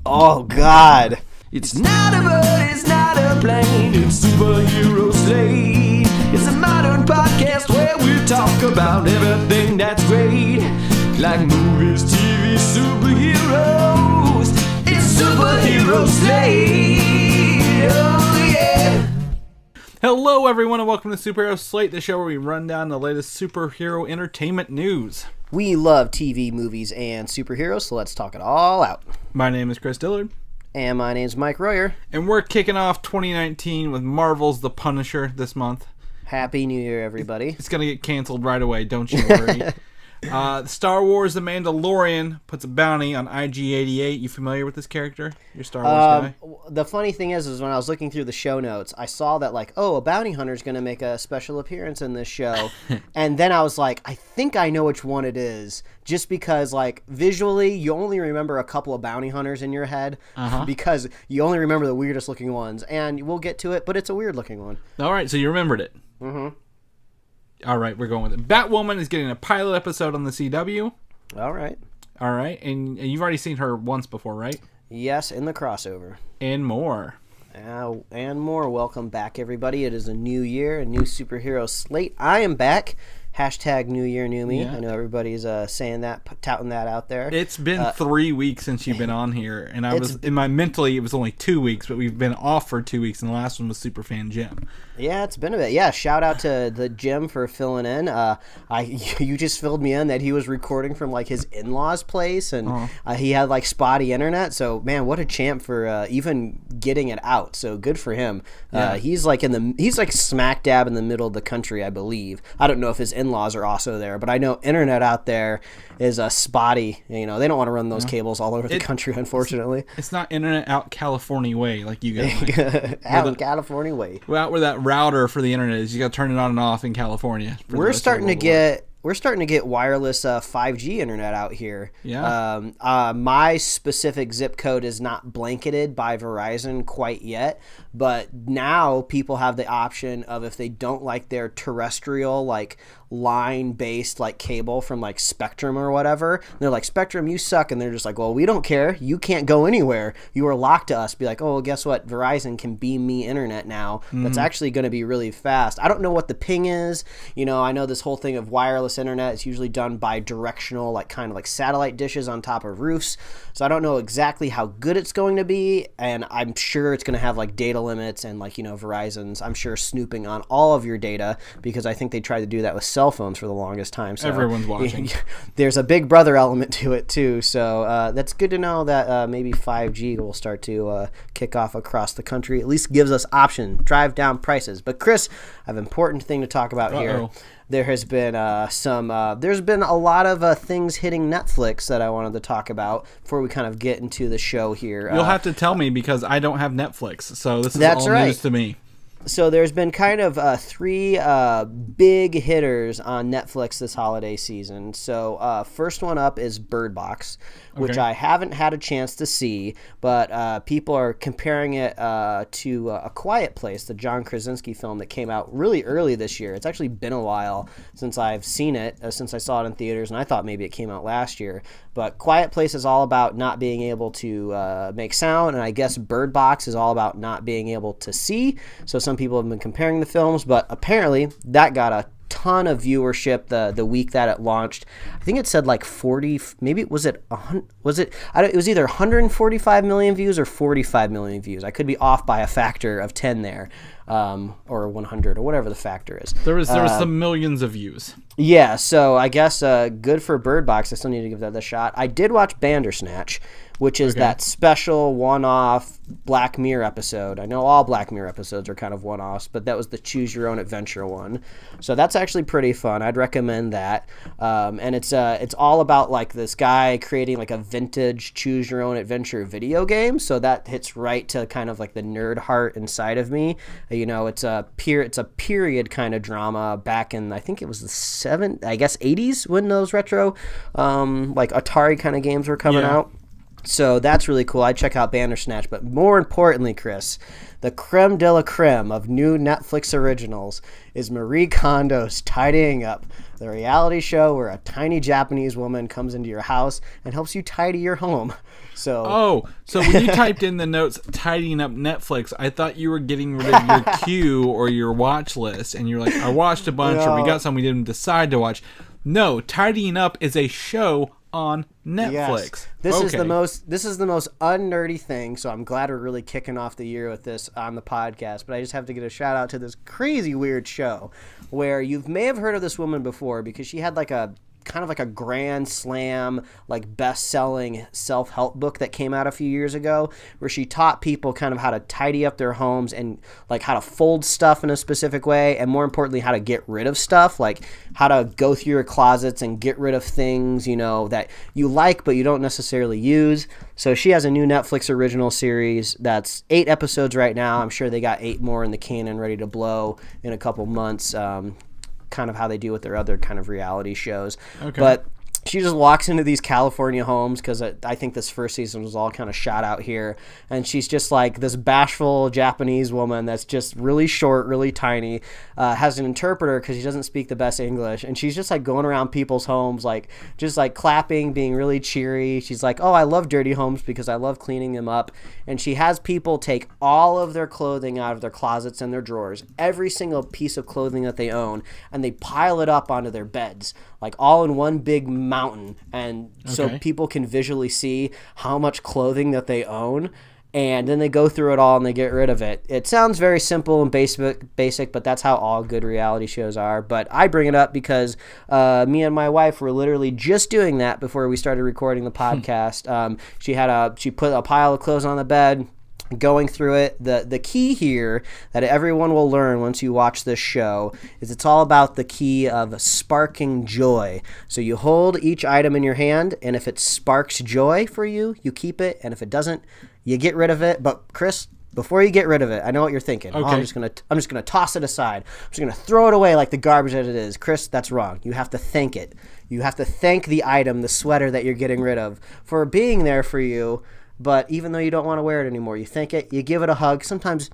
Oh, God. It's not a bird, it's not a plane, it's Superhero Slate. It's a modern podcast where we talk about everything that's great, like movies, TV, superheroes. It's Superhero Slate. Oh, yeah. Hello, everyone, and welcome to Superhero Slate, the show where we run down the latest superhero entertainment news. We love TV, movies, and superheroes, so let's talk it all out. My name is Chris Dillard. And my name's Mike Royer. And we're kicking off 2019 with Marvel's The Punisher this month. Happy New Year, everybody. It's going to get canceled right away, don't you worry. Star Wars The Mandalorian puts a bounty on IG-88. You familiar with this character? You're a Star Wars guy? The funny thing is when I was looking through the show notes, I saw that, a bounty hunter's going to make a special appearance in this show. And then I was like, I think I know which one it is. Just because, visually, you only remember a couple of bounty hunters in your head. Because you only remember the weirdest looking ones. And we'll get to it, but it's a weird looking one. All right, so you remembered it. Mm-hmm. All right, we're going with it. Batwoman is getting a pilot episode on the CW. All right. And you've already seen her once before, right? Yes, in the crossover. And more. And more. Welcome back, everybody. It is a new year, a new superhero slate. I am back. Hashtag New Year, New Me. Yeah. I know everybody's saying that, touting that out there. It's been 3 weeks since you've been on here, and I was mentally it was only 2 weeks, but we've been off for 2 weeks, and the last one was Superfan Jim. Yeah, it's been a bit. Yeah, shout out to the Jim for filling in. You just filled me in that he was recording from his in-laws' place, and he had spotty internet. So man, what a champ for even getting it out. So good for him. Yeah. He's smack dab in the middle of the country, I believe. I don't know if his in-laws are also there, but I know internet out there is spotty. They don't want to run those cables all over the country, unfortunately. It's not internet out California way like you guys. Out California way. Well, out where that router for the internet is, you got to turn it on and off in California. We're starting to get wireless 5G internet out here. Yeah. My specific zip code is not blanketed by Verizon quite yet, but now people have the option of, if they don't like their terrestrial line-based cable from Spectrum or whatever, they're like, Spectrum, you suck, and they're just like, well, we don't care, you can't go anywhere, you are locked to us. Be like, oh, well, guess what, Verizon can beam me internet now. That's actually going to be really fast. I don't know what the ping is. I know this whole thing of wireless internet is usually done by directional, kind of satellite dishes on top of roofs, so I don't know exactly how good it's going to be, and I'm sure it's going to have data limits and Verizon's, I'm sure, snooping on all of your data, because I think they tried to do that with cell phones for the longest time. So everyone's watching. There's a big brother element to it too, so that's good to know that maybe 5G will start to kick off across the country. At least gives us option, drive down prices. But Chris, I have an important thing to talk about here. There has been there's been a lot of things hitting Netflix that I wanted to talk about before we kind of get into the show here. You'll have to tell me, because I don't have Netflix, so this is all news to me. So there's been kind of three big hitters on Netflix this holiday season. So first one up is Bird Box, which I haven't had a chance to see, but people are comparing it to A Quiet Place, the John Krasinski film that came out really early this year. It's actually been a while since I've seen it, since I saw it in theaters, and I thought maybe it came out last year. But Quiet Place is all about not being able to make sound, and I guess Bird Box is all about not being able to see. So some people have been comparing the films, but apparently that got a ton of viewership the week that it launched. I think it said 40, maybe it was it either 145 million views or 45 million views. I could be off by a factor of 10 there, or 100, or whatever the factor is. There was some millions of views. Yeah, so I guess good for Bird Box. I still need to give that a shot. I did watch Bandersnatch, which is that special one-off Black Mirror episode. I know all Black Mirror episodes are kind of one-offs, but that was the Choose Your Own Adventure one. So that's actually pretty fun. I'd recommend that. And it's all about this guy creating a vintage Choose Your Own Adventure video game. So that hits right to kind of the nerd heart inside of me. It's a period kind of drama back in, I think it was the 80s when those retro Atari kind of games were coming out. So that's really cool. I'd check out Bandersnatch. But more importantly, Chris, the creme de la creme of new Netflix originals is Marie Kondo's tidying up the reality show where a tiny Japanese woman comes into your house and helps you tidy your home. So when you typed in the notes tidying up Netflix, I thought you were getting rid of your queue or your watch list, and you're like, I watched a bunch, or we got some we didn't decide to watch. No, tidying up is a show on Netflix. Yes. This is the most unnerdy thing, so I'm glad we're really kicking off the year with this on the podcast, but I just have to get a shout out to this crazy weird show where you may have heard of this woman before because she had like a kind of like a grand slam, like best-selling self-help book that came out a few years ago where she taught people kind of how to tidy up their homes and like how to fold stuff in a specific way, and more importantly, how to get rid of stuff, like how to go through your closets and get rid of things, you know, that you like but you don't necessarily use. So she has a new Netflix original series that's 8 episodes right now. I'm sure they got 8 more in the cannon ready to blow in a couple months. Kind of how they do with their other kind of reality shows. Okay. But she just walks into these California homes because I think this first season was all kind of shot out here. And she's just like this bashful Japanese woman that's just really short, really tiny, has an interpreter because she doesn't speak the best English. And she's just like going around people's homes, like just like clapping, being really cheery. She's like, oh, I love dirty homes because I love cleaning them up. And she has people take all of their clothing out of their closets and their drawers, every single piece of clothing that they own, and they pile it up onto their beds, like all in one big mountain, and so people can visually see how much clothing that they own, and then they go through it all and they get rid of it. It sounds very simple and basic, but that's how all good reality shows are. But I bring it up because me and my wife were literally just doing that before we started recording the podcast. She put a pile of clothes on the bed, going through it. The key here that everyone will learn once you watch this show is it's all about the key of sparking joy. So you hold each item in your hand, and if it sparks joy for you, you keep it, and if it doesn't, you get rid of it. But Chris, before you get rid of it, I know what you're thinking. Okay. Oh, I'm just gonna toss it aside. I'm just gonna throw it away like the garbage that it is. Chris, that's wrong. You have to thank it. You have to thank the item, the sweater that you're getting rid of, for being there for you. But even though you don't want to wear it anymore, you thank it, you give it a hug, sometimes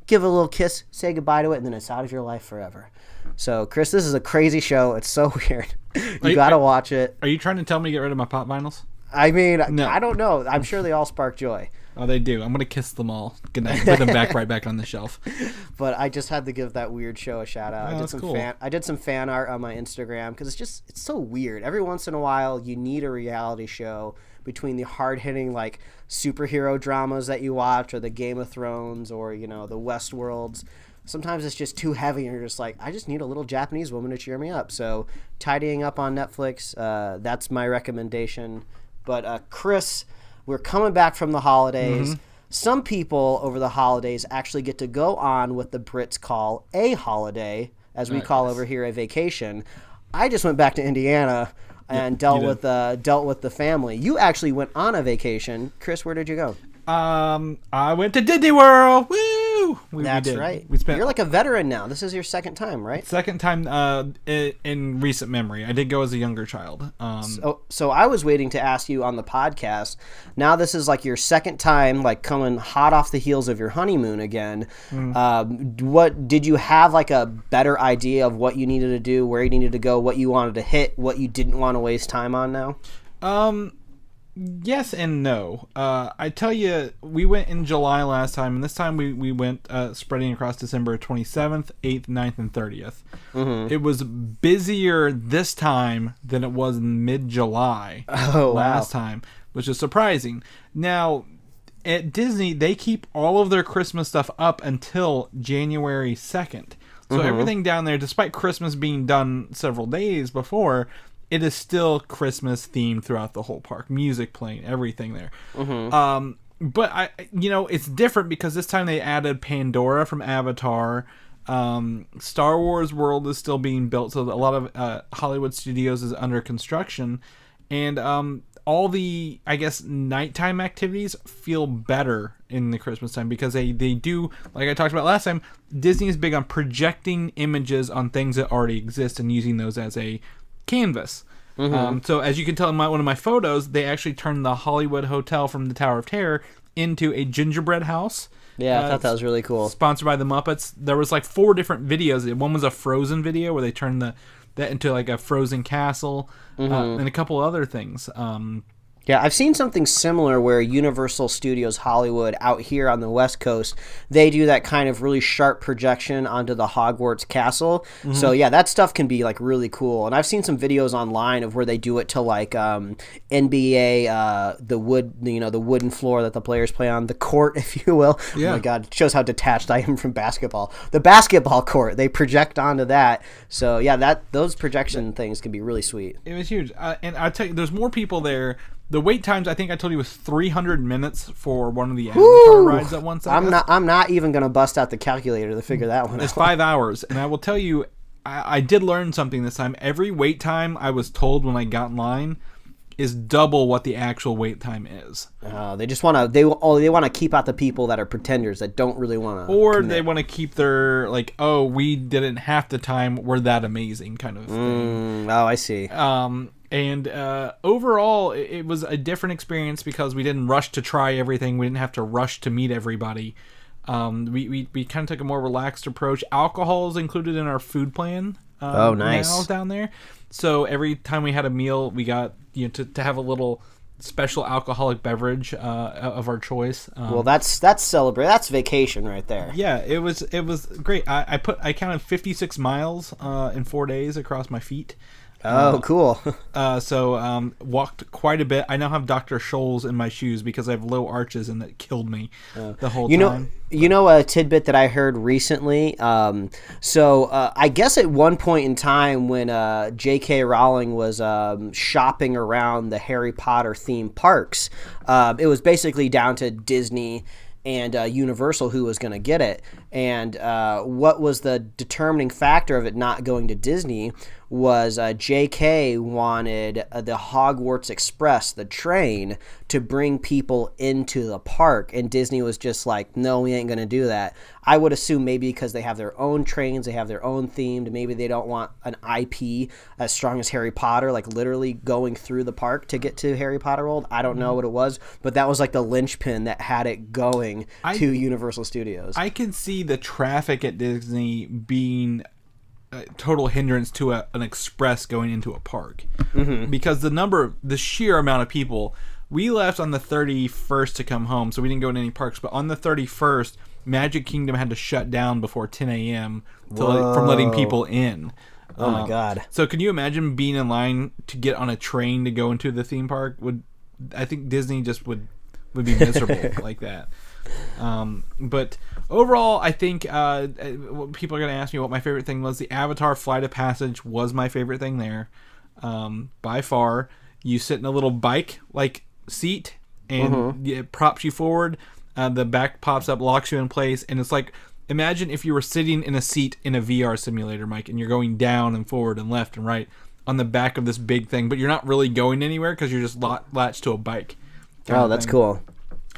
give it a little kiss, say goodbye to it, and then it's out of your life forever. So, Chris, this is a crazy show. It's so weird. You got to watch it. Are you trying to tell me to get rid of my pop vinyls? I mean, no. I don't know. I'm sure they all spark joy. Oh, they do. I'm going to kiss them all. Good night. Put them right back on the shelf. But I just had to give that weird show a shout out. Oh, I did some fan art on my Instagram because it's so weird. Every once in a while, you need a reality show between the hard-hitting like superhero dramas that you watch, or the Game of Thrones, or the Westworlds. Sometimes it's just too heavy, and you're just like, I just need a little Japanese woman to cheer me up. So tidying up on Netflix, that's my recommendation. But Chris, we're coming back from the holidays. Mm-hmm. Some people over the holidays actually get to go on what the Brits call a holiday, as we call over here a vacation. I just went back to Indiana and dealt with the family. You actually went on a vacation. Chris, where did you go? I went to Disney World. Woo! That's right. You're like a veteran now. This is your second time, right? Second time in recent memory. I did go as a younger child. So I was waiting to ask you on the podcast. Now this is like your second time, like coming hot off the heels of your honeymoon again. What did you have like a better idea of what you needed to do, where you needed to go, what you wanted to hit, what you didn't want to waste time on now? Yes and no. I tell you, we went in July last time, and this time we went spreading across December 27th, 8th, 9th, and 30th. Mm-hmm. It was busier this time than it was in mid-July last time, which is surprising. Now, at Disney, they keep all of their Christmas stuff up until January 2nd. So everything down there, despite Christmas being done several days before, it is still Christmas themed throughout the whole park. Music playing, everything there. Mm-hmm. But it's different because this time they added Pandora from Avatar. Star Wars World is still being built, so a lot of Hollywood Studios is under construction, and all the, I guess, nighttime activities feel better in the Christmas time because they do, like I talked about last time, Disney is big on projecting images on things that already exist and using those as a canvas. Mm-hmm. So as you can tell in one of my photos, they actually turned the Hollywood Hotel from the Tower of Terror into a gingerbread house. Yeah, I thought that was really cool. Sponsored by the Muppets. There was like 4 different videos. One was a Frozen video where they turned that into like a frozen castle, and a couple other things. Yeah, I've seen something similar where Universal Studios Hollywood out here on the West Coast, they do that kind of really sharp projection onto the Hogwarts castle. So yeah, that stuff can be like really cool. And I've seen some videos online of where they do it to like NBA, the wooden floor that the players play on, the court, if you will. Yeah. Oh my God, it shows how detached I am from basketball. The basketball court, they project onto that. So yeah, those projection things can be really sweet. It was huge. And I'll tell you, there's more people there. The wait times, I think I told you, was 300 minutes for one of the Avatar rides at once. I'm not even going to bust out the calculator to figure that one out. It's 5 hours. And I will tell you, I did learn something this time. Every wait time I was told when I got in line is double what the actual wait time is. They just want to they want to keep out the people that are pretenders that don't really want to, or commit. They want to keep their like, oh, we didn't half the time, we're that amazing kind of thing. Oh, I see. And overall, it was a different experience because we didn't rush to try everything. We didn't have to rush to meet everybody. We kind of took a more relaxed approach. Alcohol is included in our food plan. Oh, nice. Now down there. So every time we had a meal, we got to have a little special alcoholic beverage of our choice. Well, that's celebrate. That's vacation right there. Yeah, it was great. I counted 56 miles in 4 days across my feet. Oh, cool. So walked quite a bit. I now have Dr. Scholl's in my shoes because I have low arches and that killed me the whole time. You know a tidbit that I heard recently? I guess at one point in time when J.K. Rowling was shopping around the Harry Potter themed parks, it was basically down to Disney and Universal who was going to get it. And what was the determining factor of it not going to Disney was J.K. wanted the Hogwarts Express, the train, to bring people into the park. And Disney was just like, no, we ain't going to do that. I would assume maybe because they have their own trains, they have their own themed, maybe they don't want an IP as strong as Harry Potter, like literally going through the park to get to Harry Potter World. I don't know what it was, but that was like the linchpin that had it going to Universal Studios. I can see the traffic at Disney being a total hindrance to an express going into a park, because the sheer amount of people. We left on the 31st to come home, so we didn't go to any parks, but on the 31st Magic Kingdom had to shut down before 10 a.m. from letting people in. Oh my God. So can you imagine being in line to get on a train to go into the theme park? I think Disney just would be miserable like that. But overall, I think people are going to ask me what my favorite thing was. The Avatar Flight of Passage was my favorite thing there, by far. You sit in a little bike like seat, and it props you forward. The back pops up, locks you in place, and it's like, imagine if you were sitting in a seat in a VR simulator, Mike, and you're going down and forward and left and right on the back of this big thing, but you're not really going anywhere because you're just latched to a bike. Oh, that's cool.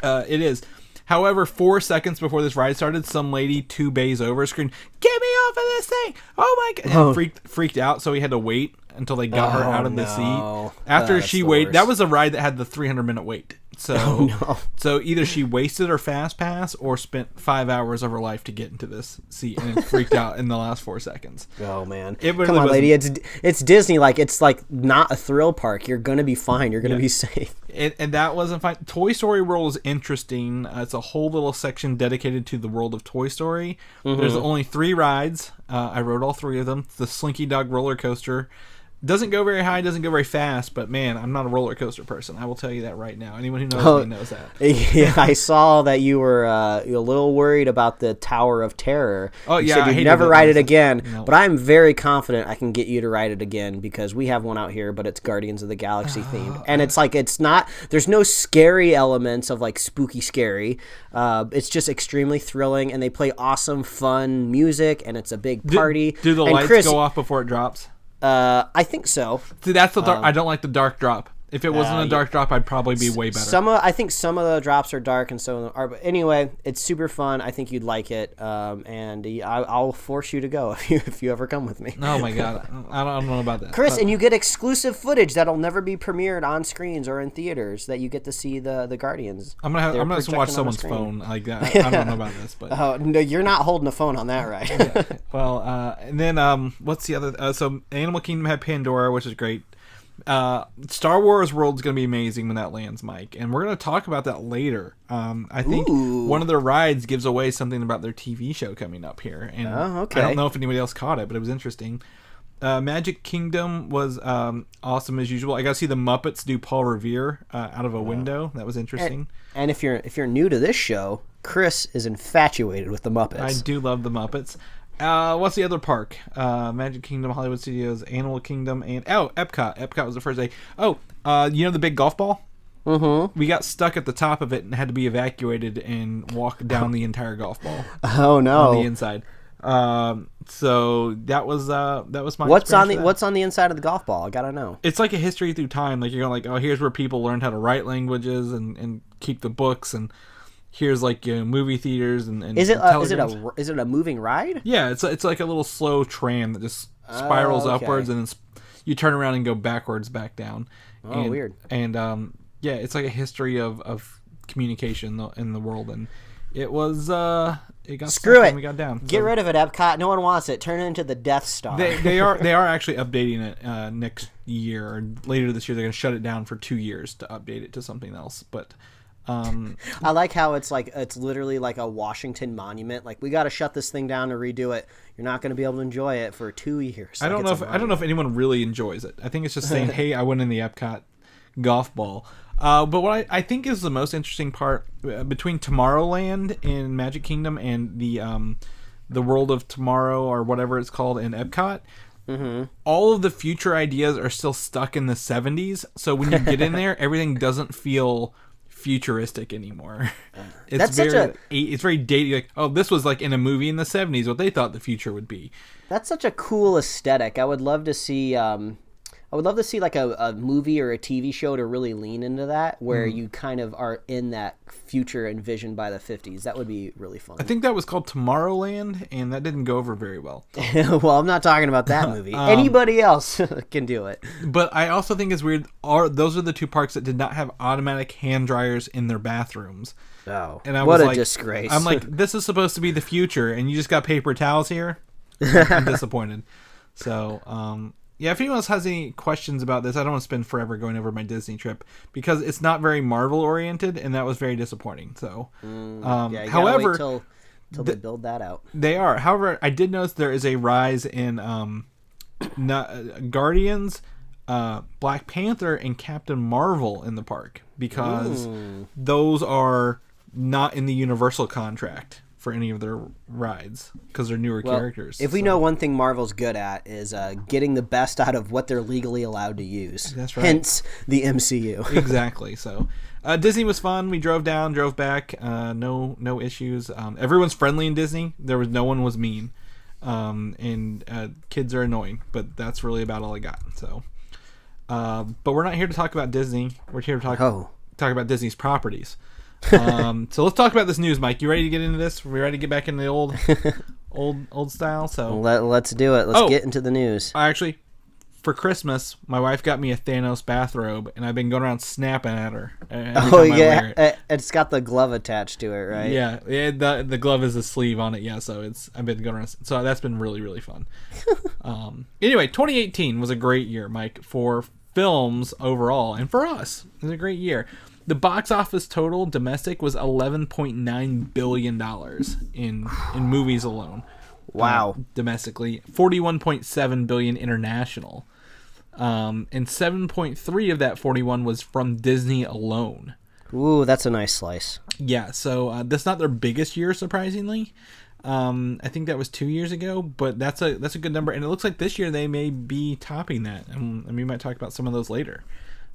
It is. However, 4 seconds before this ride started, some lady 2 bays over screamed, "Get me off of this thing! Oh my God!" And freaked out, so we had to wait until they got her out of the seat. After she waited, that was a ride that had the 300-minute wait. So, so either she wasted her fast pass or spent 5 hours of her life to get into this seat and freaked out in the last 4 seconds. Oh man! It really Come on, lady. It's Disney. Like it's like not a thrill park. You're gonna be fine. You're gonna be safe. And that wasn't fine. Toy Story World is interesting. It's a whole little section dedicated to the world of Toy Story. There's only 3 rides. I rode all 3 of them. The Slinky Dog roller coaster. Doesn't go very high, doesn't go very fast, but man, I'm not a roller coaster person. I will tell you that right now. Anyone who knows me knows that. Yeah, I saw that you were a little worried about the Tower of Terror. Oh, you yeah. said you'd never ride it again, No. but I'm very confident I can get you to ride it again because we have one out here, but it's Guardians of the Galaxy themed. And it's like, there's no scary elements of like spooky scary. It's just extremely thrilling, and they play awesome, fun music, and it's a big party. Do the lights go off before it drops? I think so. See, that's the dark. I don't like the dark drop. If it wasn't a dark drop, I'd probably be way better. I think some of the drops are dark and some of them are. But anyway, it's super fun. I think you'd like it, and I'll force you to go if you ever come with me. Oh my god, I don't know about that, Chris. And you get exclusive footage that'll never be premiered on screens or in theaters. That you get to see the Guardians. I'm gonna have to watch someone's phone. Like I don't know about this, but no, you're not holding a phone on that, right? Yeah. Well, and then what's the other? So Animal Kingdom had Pandora, which is great. Star Wars World's gonna be amazing when that lands, Mike, and we're gonna talk about that later. I think one of their rides gives away something about their TV show coming up here, and I don't know if anybody else caught it, but it was interesting. Magic Kingdom was awesome as usual. I got to see the Muppets do Paul Revere out of a window. That was interesting. And if you're new to this show, Chris is infatuated with the Muppets. I do love the Muppets. What's the other park? Magic Kingdom, Hollywood Studios, Animal Kingdom, and Epcot. Epcot was the first day. You know the big golf ball? Mm-hmm. We got stuck at the top of it and had to be evacuated and walk down the entire golf ball. Oh no! On the inside. So that was my. What's on the inside of the golf ball? I gotta know. It's like a history through time. Like you're going like, oh, here's where people learned how to write languages and keep the books, and here's like movie theaters and is it a moving ride? Yeah, it's like a little slow tram that just spirals upwards, and then you turn around and go backwards back down. Oh, weird. And yeah, it's like a history of communication in the world, and it was it got screw it. We got down. Get rid of it, Epcot. No one wants it. Turn it into the Death Star. They are actually updating it next year or later this year. They're going to shut it down for 2 years to update it to something else. But I like how it's literally like a Washington monument. Like we got to shut this thing down to redo it. You're not going to be able to enjoy it for 2 years. I don't know if anyone really enjoys it. I think it's just saying, hey, I went in the Epcot golf ball. But what I think is the most interesting part between Tomorrowland in Magic Kingdom and the World of Tomorrow or whatever it's called in Epcot, all of the future ideas are still stuck in the 70s. So when you get in there, everything doesn't feel futuristic anymore. It's very dated. Like, oh, this was like in a movie in the 70s, what they thought the future would be. That's such a cool aesthetic. I would love to see. Like a movie or a TV show to really lean into that, where you kind of are in that future envisioned by the 50s. That would be really fun. I think that was called Tomorrowland, and that didn't go over very well. Well, I'm not talking about that movie. Anybody else can do it. But I also think it's weird. Those are the two parks that did not have automatic hand dryers in their bathrooms. Oh, and I what was a like, disgrace. I'm like, this is supposed to be the future, and you just got paper towels here? I'm disappointed. So, yeah, if anyone else has any questions about this, I don't want to spend forever going over my Disney trip because it's not very Marvel oriented, and that was very disappointing. So, however, wait till they build that out. They are. However, I did notice there is a rise in Guardians, Black Panther, and Captain Marvel in the park because those are not in the Universal contract for any of their rides because they're newer characters. If we know one thing Marvel's good at is getting the best out of what they're legally allowed to use. That's right. Hence the MCU. Exactly. So Disney was fun. We drove down, drove back. No issues. Everyone's friendly in Disney. No one was mean. And kids are annoying, but that's really about all I got. So, but we're not here to talk about Disney. We're here to talk about Disney's properties. So let's talk about this news, Mike. You ready to get into this? Are we ready to get back into the old style? So let's do it. Let's get into the news. Actually, for Christmas, my wife got me a Thanos bathrobe, and I've been going around snapping at her. It's got the glove attached to it, right? Yeah. The glove is a sleeve on it. Yeah, so I've been going around. So that's been really, really fun. Anyway, 2018 was a great year, Mike, for films overall, and for us, it was a great year. The box office total domestic was $11.9 billion in movies alone. Wow. Domestically. $41.7 billion international. And 7.3 of that 41 was from Disney alone. Ooh, that's a nice slice. Yeah, so that's not their biggest year, surprisingly. I think that was 2 years ago, but that's a good number. And it looks like this year they may be topping that. And we might talk about some of those later.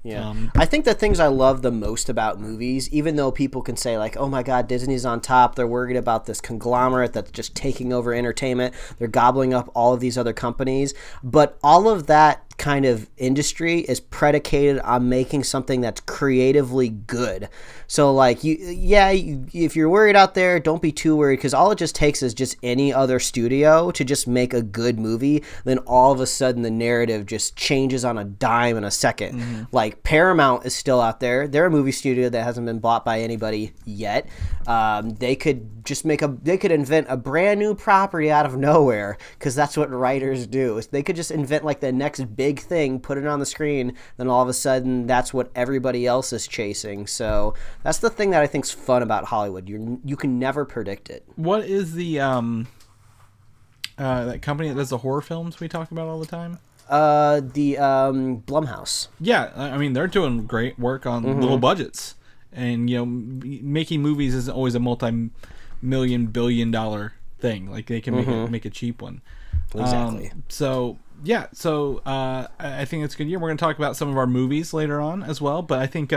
Yeah, I think the things I love the most about movies, even though people can say like, oh my God, Disney's on top, they're worried about this conglomerate that's just taking over entertainment, they're gobbling up all of these other companies, but all of that kind of industry is predicated on making something that's creatively good. So like if you're worried out there, don't be too worried, because all it just takes is just any other studio to just make a good movie. Then all of a sudden the narrative just changes on a dime in a second. Like Paramount is still out there. They're a movie studio that hasn't been bought by anybody yet. They could just invent a brand new property out of nowhere, because that's what writers do. They could just invent like the next big thing, put it on the screen, then all of a sudden that's what everybody else is chasing. So that's the thing that I think's fun about Hollywood. You can never predict it. What is the that company that does the horror films we talk about all the time? The Blumhouse. Yeah, I mean they're doing great work on little budgets, and making movies isn't always a multi-million billion-dollar thing. Like they can make a cheap one. Exactly. I think it's a good year. We're going to talk about some of our movies later on as well, but I think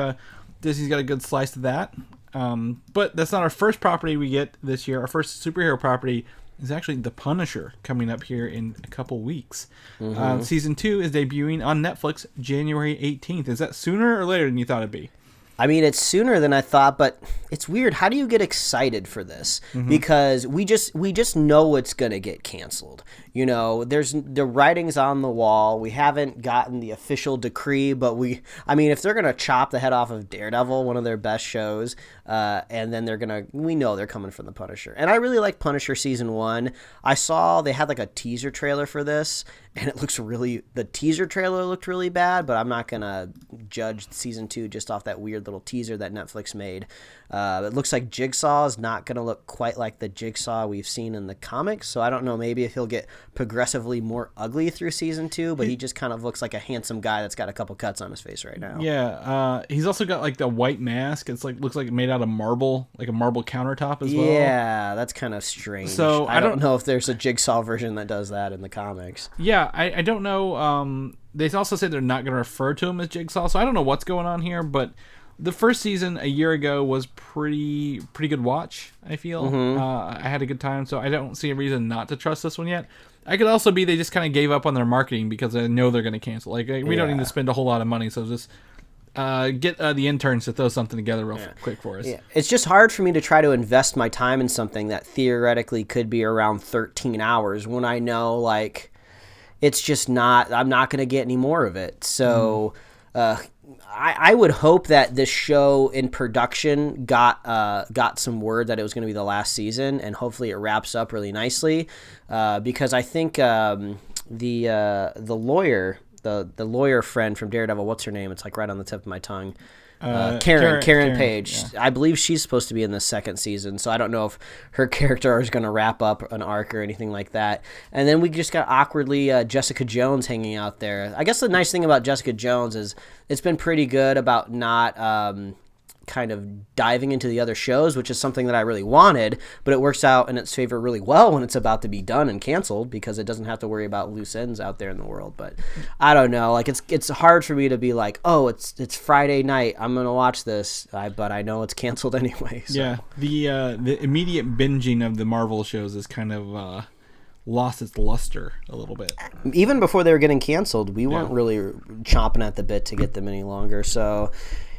Disney's got a good slice of that. But that's not our first property we get this year. Our first superhero property is actually The Punisher, coming up here in a couple weeks. Season 2 is debuting on Netflix January 18th. Is that sooner or later than you thought it'd be? I mean, it's sooner than I thought, but it's weird. How do you get excited for this? Because we just know it's going to get canceled. There's the writing's on the wall. We haven't gotten the official decree, but if they're going to chop the head off of Daredevil, one of their best shows, and then we know they're coming for the Punisher. And I really like Punisher season 1. I saw they had like a teaser trailer for this, and the teaser trailer looked really bad, but I'm not going to judge season 2 just off that weird little teaser that Netflix made. It looks like Jigsaw is not going to look quite like the Jigsaw we've seen in the comics, so I don't know, maybe if he'll get progressively more ugly through season 2, but he just kind of looks like a handsome guy that's got a couple cuts on his face right now. Yeah, he's also got like the white mask. It's like looks like made out of marble, like a marble countertop as well. Yeah, that's kind of strange. So I don't know if there's a Jigsaw version that does that in the comics. Yeah, I don't know. They also say they're not going to refer to him as Jigsaw, so I don't know what's going on here, but the first season a year ago was pretty good watch, I feel. I had a good time, so I don't see a reason not to trust this one yet. I could also be they just kind of gave up on their marketing because I know they're going to cancel. Like we don't need to spend a whole lot of money, so just get the interns to throw something together real quick for us. Yeah. It's just hard for me to try to invest my time in something that theoretically could be around 13 hours when I know like it's just not. I'm not going to get any more of it. So. I would hope that this show in production got some word that it was going to be the last season, and hopefully it wraps up really nicely, because I think the lawyer friend from Daredevil, what's her name? It's like right on the tip of my tongue. Karen Page. Yeah. I believe she's supposed to be in the second season, so I don't know if her character is going to wrap up an arc or anything like that. And then we just got awkwardly Jessica Jones hanging out there. I guess the nice thing about Jessica Jones is it's been pretty good about not kind of diving into the other shows, which is something that I really wanted, but it works out in its favor really well when it's about to be done and canceled, because it doesn't have to worry about loose ends out there in the world. But I don't know, like it's hard for me to be like, oh, it's Friday night, I'm gonna watch this, but I know it's canceled anyway. So. Yeah, the immediate binging of the Marvel shows is kind of lost its luster a little bit. Even before they were getting canceled, we weren't really chomping at the bit to get them any longer. So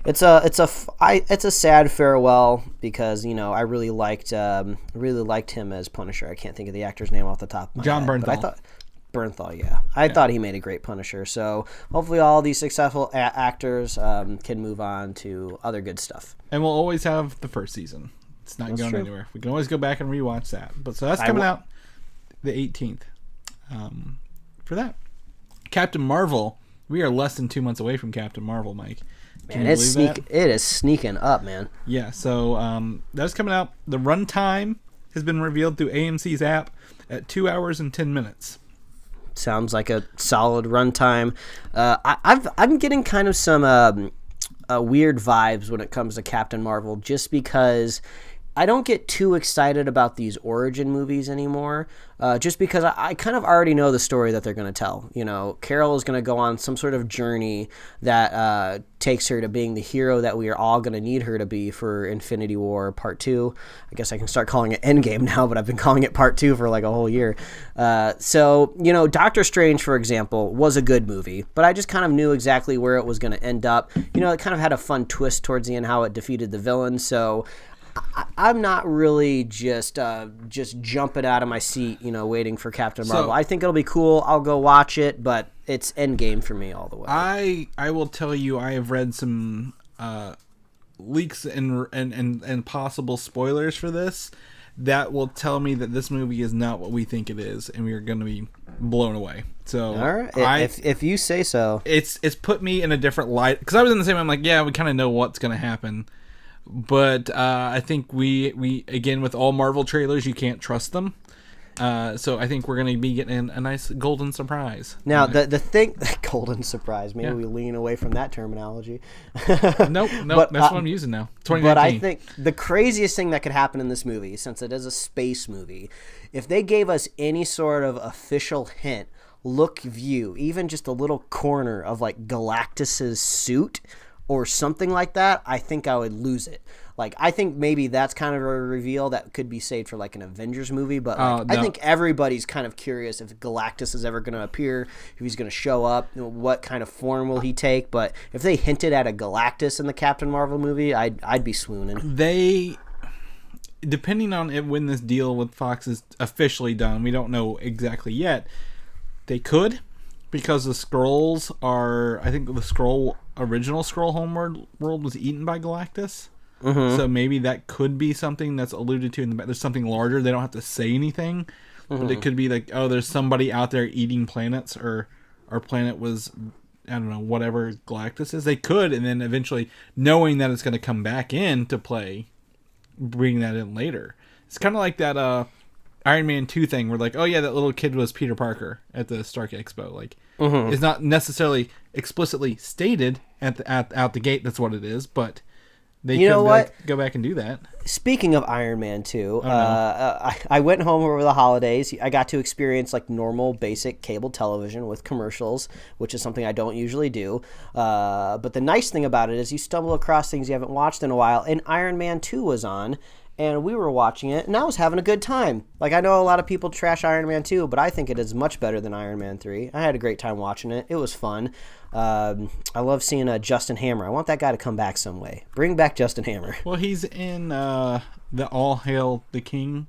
it's a sad farewell, because I really liked him as Punisher. I can't think of the actor's name off the top of my John head. Bernthal. But I thought Bernthal, yeah. I thought he made a great Punisher. So hopefully all these successful actors can move on to other good stuff. And we'll always have the first season. It's not going anywhere. We can always go back and rewatch that. But so that's coming out the 18th. For that, Captain Marvel. We are less than 2 months away from Captain Marvel, Mike. Man, it is sneaking up, man. Yeah, so that's coming out. The runtime has been revealed through AMC's app at 2 hours and 10 minutes. Sounds like a solid runtime. I'm getting kind of some weird vibes when it comes to Captain Marvel, just because I don't get too excited about these origin movies anymore, just because I kind of already know the story that they're going to tell. You know, Carol is going to go on some sort of journey that takes her to being the hero that we are all going to need her to be for Infinity War Part 2. I guess I can start calling it Endgame now, but I've been calling it Part 2 for like a whole year. So, you know, Doctor Strange, for example, was a good movie, but I just kind of knew exactly where it was going to end up. You know, it kind of had a fun twist towards the end, how it defeated the villain, so I'm not really just jumping out of my seat, you know, waiting for Captain Marvel. I think it'll be cool. I'll go watch it, but it's Endgame for me all the way. I will tell you, I have read some leaks and possible spoilers for this that will tell me that this movie is not what we think it is, and we are going to be blown away. So, all right, if you say so. It's put me in a different light, because I was in the same. I'm like, yeah, we kind of know what's going to happen. But I think we again, with all Marvel trailers, you can't trust them. So I think we're going to be getting a nice golden surprise. Now, the thing... Golden surprise. Maybe we lean away from that terminology. Nope. That's what I'm using now. 2019. But I think the craziest thing that could happen in this movie, since it is a space movie, if they gave us any sort of official hint, look, view, even just a little corner of like Galactus's suit or something like that, I think I would lose it. Like, I think maybe that's kind of a reveal that could be saved for like an Avengers movie, but like, no. I think everybody's kind of curious if Galactus is ever going to appear, if he's going to show up, you know, what kind of form will he take. But if they hinted at a Galactus in the Captain Marvel movie, I'd be swooning. They, depending on it, when this deal with Fox is officially done, we don't know exactly yet, they could, because the Skrulls are, I think the original Skrull homeworld world was eaten by Galactus. Mm-hmm. So maybe that could be something that's alluded to in the back. There's something larger. They don't have to say anything. Mm-hmm. But it could be like, oh, there's somebody out there eating planets, or our planet was, I don't know, whatever Galactus is. They could, and then eventually, knowing that it's going to come back in to play, bring that in later. It's kind of like that Iron Man 2 thing where like, oh yeah, that little kid was Peter Parker at the Stark Expo. Like, it's not necessarily explicitly stated out the gate that's what it is, but they could go back and do that. Speaking of Iron Man 2, I went home over the holidays. I got to experience like normal, basic cable television with commercials, which is something I don't usually do. But the nice thing about it is you stumble across things you haven't watched in a while, and Iron Man 2 was on. And we were watching it, and I was having a good time. Like, I know a lot of people trash Iron Man 2, but I think it is much better than Iron Man 3. I had a great time watching it. It was fun. I love seeing Justin Hammer. I want that guy to come back some way. Bring back Justin Hammer. Well, he's in the All Hail the King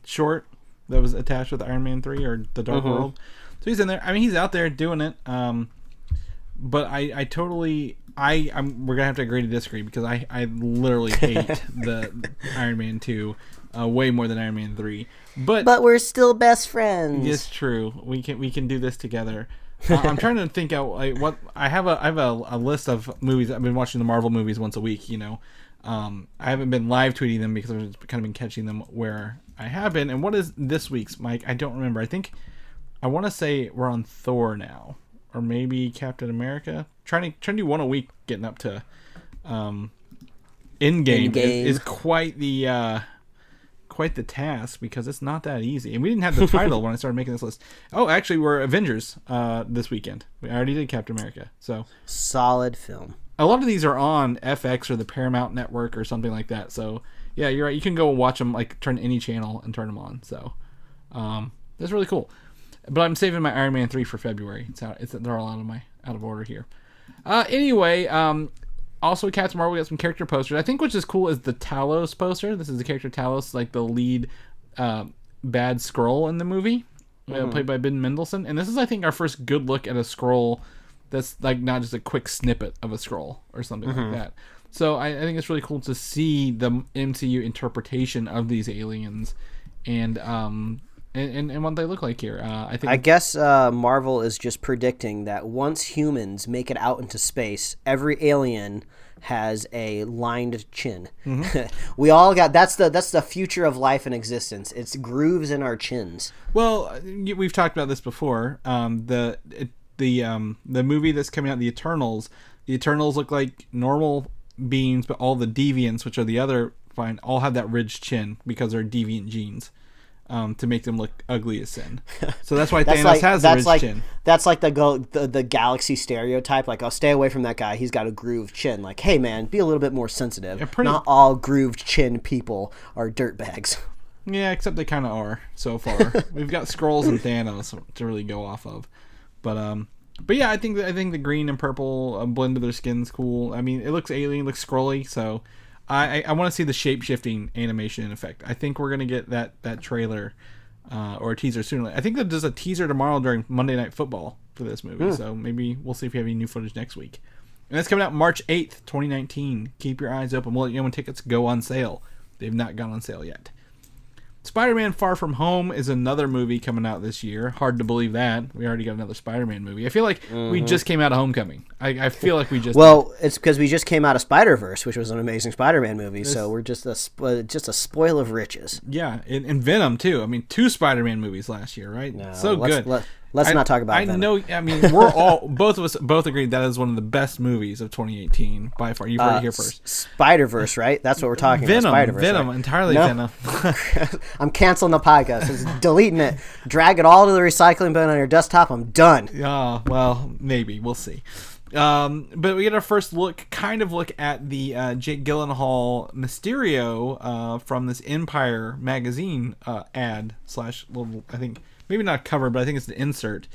short that was attached with Iron Man 3, or The Dark World. So he's in there. I mean, he's out there doing it. But I totally... we're gonna have to agree to disagree, because I literally hate the Iron Man 2 way more than Iron Man 3. But we're still best friends. It's true. We can do this together. I'm trying to think out like what I have a list of movies. I've been watching the Marvel movies once a week. You know, I haven't been live tweeting them because I've kind of been catching them where I have been. And what is this week's, Mike? I don't remember. I want to say we're on Thor now. Or maybe Captain America. Trying to do one a week, getting up to Endgame is quite the task, because it's not that easy. And we didn't have the title when I started making this list. Oh, actually, we're Avengers this weekend. We already did Captain America. So solid film. A lot of these are on FX or the Paramount Network or something like that. So yeah, you're right. You can go watch them, like turn any channel and turn them on. So that's really cool. But I'm saving my Iron Man 3 for February. They're all out of order here. Anyway, also Captain Marvel, we got some character posters. I think which is cool is the Talos poster. This is the character Talos, like the lead bad Skrull in the movie, played by Ben Mendelsohn. And this is, I think, our first good look at a Skrull that's like not just a quick snippet of a Skrull or something like that. So I think it's really cool to see the MCU interpretation of these aliens and what they look like here. I guess Marvel is just predicting that once humans make it out into space, every alien has a lined chin. We all got that's the future of life and existence. It's grooves in our chins. Well, we've talked about this before. The movie that's coming out, the Eternals look like normal beings, but all the deviants, which are the other porcupine all have that ridged chin because they're deviant genes. To make them look ugly as sin. So that's why Thanos has a ridged chin. That's like the galaxy stereotype. Like, I'll stay away from that guy. He's got a grooved chin. Like, hey, man, be a little bit more sensitive. Not all grooved chin people are dirtbags. Yeah, except they kind of are so far. We've got Skrulls and Thanos to really go off of. But yeah, I think the green and purple blend of their skin's cool. I mean, it looks alien, looks scrolly, so... I want to see the shape-shifting animation in effect. I think we're going to get that trailer or a teaser soon. I think that there's a teaser tomorrow during Monday Night Football for this movie. So maybe we'll see if we have any new footage next week. And that's coming out March 8th, 2019. Keep your eyes open. We'll let you know when tickets go on sale. They've not gone on sale yet. Spider-Man Far From Home is another movie coming out this year. Hard to believe that. We already got another Spider-Man movie. I feel like we just came out of Homecoming. I feel like we just... Well, it's because we just came out of Spider-Verse, which was an amazing Spider-Man movie, so we're just a spoil of riches. Yeah, and Venom, too. I mean, 2 Spider-Man movies last year, right? No, so good. Let's not talk about Venom. I mean, we're all... both of us both agreed that is one of the best movies of 2018, by far. You've heard it here first. Spider-Verse, right? That's what we're talking about. Spider-Verse, Venom, right? entirely no. Venom. I'm canceling the podcast. Just deleting it. Drag it all to the recycling bin on your desktop. I'm done. Yeah, well, maybe. We'll see. But we get our first look at the Jake Gyllenhaal Mysterio from this Empire magazine ad / little, I think, maybe not cover, but I think it's the insert.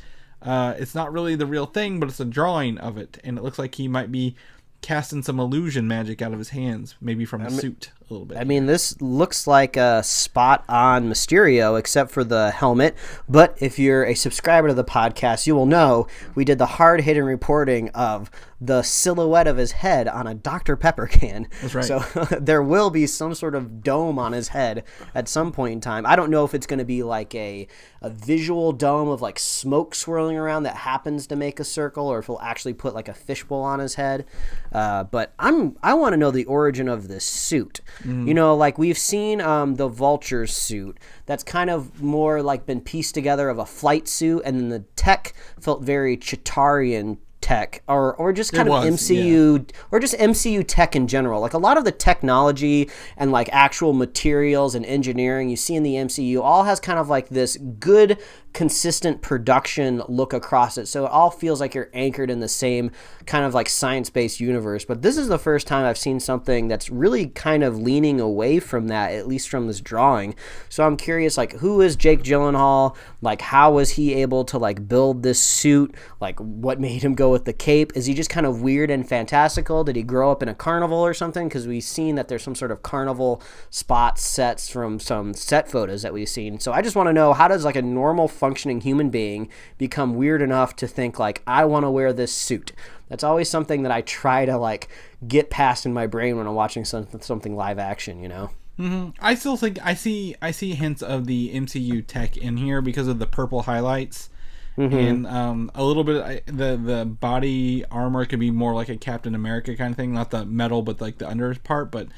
It's not really the real thing, but it's a drawing of it, and it looks like he might be casting some illusion magic out of his hands, maybe from the suit a little bit. I mean, this looks like a spot-on Mysterio, except for the helmet. But if you're a subscriber to the podcast, you will know we did the hard-hitting reporting of the silhouette of his head on a Dr. Pepper can. That's right. So there will be some sort of dome on his head at some point in time. I don't know if it's going to be like a visual dome of like smoke swirling around that happens to make a circle, or if he'll actually put like a fishbowl on his head. But I want to know the origin of this suit. You know, like we've seen the Vulture's suit. That's kind of more like been pieced together of a flight suit, and then the tech felt very Chitarian tech, or just kind of MCU, or just MCU tech in general. Like a lot of the technology and like actual materials and engineering you see in the MCU all has kind of like this good, consistent production look across it. So it all feels like you're anchored in the same kind of like science-based universe. But this is the first time I've seen something that's really kind of leaning away from that, at least from this drawing. So I'm curious, like, who is Jake Gyllenhaal? Like, how was he able to like build this suit? Like, what made him go with the cape? Is he just kind of weird and fantastical? Did he grow up in a carnival or something? Because we've seen that there's some sort of carnival spot sets from some set photos that we've seen. So I just want to know, how does like a normal functioning human being become weird enough to think like, I want to wear this suit? That's always something that I try to like get past in my brain when I'm watching something live action, you know? Mm-hmm. I still think I see hints of the MCU tech in here because of the purple highlights. And a little bit the body armor could be more like a Captain America kind of thing, not the metal but like the under part. But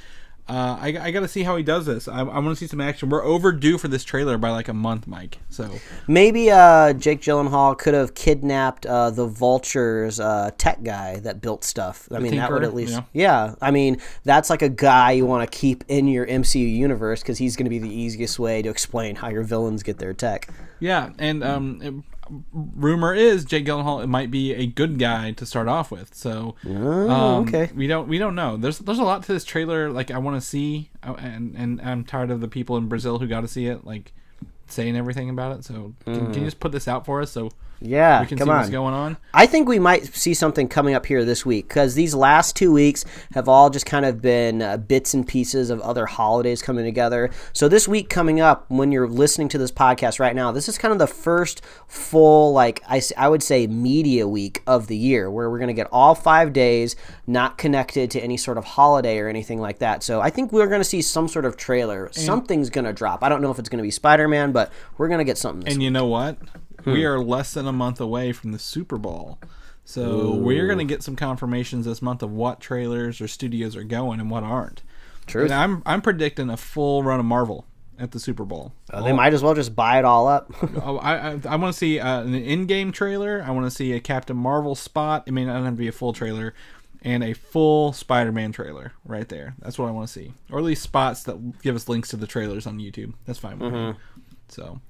I gotta see how he does this. I want to see some action. We're overdue for this trailer by like a month, Mike. So maybe Jake Gyllenhaal could have kidnapped the Vulture's tech guy that built stuff. I mean, that would at least yeah. I mean, that's like a guy you want to keep in your MCU universe because he's going to be the easiest way to explain how your villains get their tech. Yeah, and rumor is Jake Gyllenhaal might be a good guy to start off with. So okay, we don't know. There's a lot to this trailer. Like I want to see, and I'm tired of the people in Brazil who got to see it like saying everything about it. So can you just put this out for us so yeah, we can see what's going on? I think we might see something coming up here this week because these last 2 weeks have all just kind of been bits and pieces of other holidays coming together. So this week coming up, when you're listening to this podcast right now, this is kind of the first full, like I would say, media week of the year where we're going to get all 5 days not connected to any sort of holiday or anything like that. So I think we're going to see some sort of trailer. Something's going to drop. I don't know if it's going to be Spider-Man, but we're going to get something this week. You know what? We are less than a month away from the Super Bowl. So we're going to get some confirmations this month of what trailers or studios are going and what aren't. True. And I'm predicting a full run of Marvel at the Super Bowl. They might as well just buy it all up. I want to see an in-game trailer. I want to see a Captain Marvel spot. I mean, it doesn't have to be a full trailer. and a full Spider-Man trailer right there. That's what I want to see. Or at least spots that give us links to the trailers on YouTube. That's fine with me. So,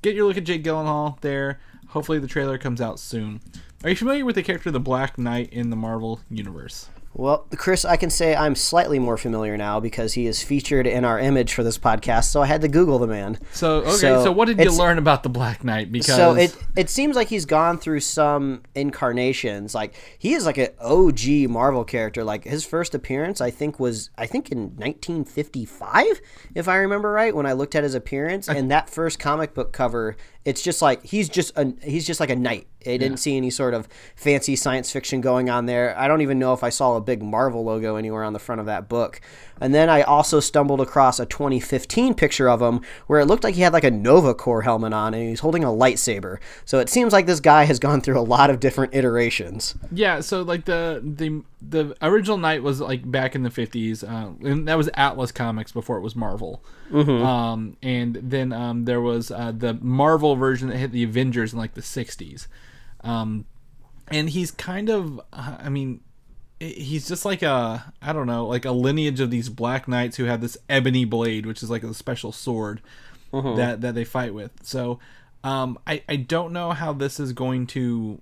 get your look at Jake Gyllenhaal there. Hopefully the trailer comes out soon. Are you familiar with the character the Black Knight in the Marvel Universe? Well, Chris, I can say I'm slightly more familiar now because he is featured in our image for this podcast, so I had to Google the man. So what did you learn about the Black Knight? Because so it seems like he's gone through some incarnations. Like, he is like an OG Marvel character. Like, his first appearance, I think in 1955, if I remember right, when I looked at his appearance. And that first comic book cover, it's just like he's just like a knight. I didn't see any sort of fancy science fiction going on there. I don't even know if I saw a big Marvel logo anywhere on the front of that book. And then I also stumbled across a 2015 picture of him where it looked like he had like a Nova Corps helmet on and he's holding a lightsaber. So it seems like this guy has gone through a lot of different iterations. Yeah, so like the original Knight was like back in the 50s, and that was Atlas Comics before it was Marvel. And then there was the Marvel version that hit the Avengers in like the 60s. And he's kind of, he's just like like a lineage of these Black Knights who have this ebony blade, which is like a special sword that they fight with. So I don't know how this is going to,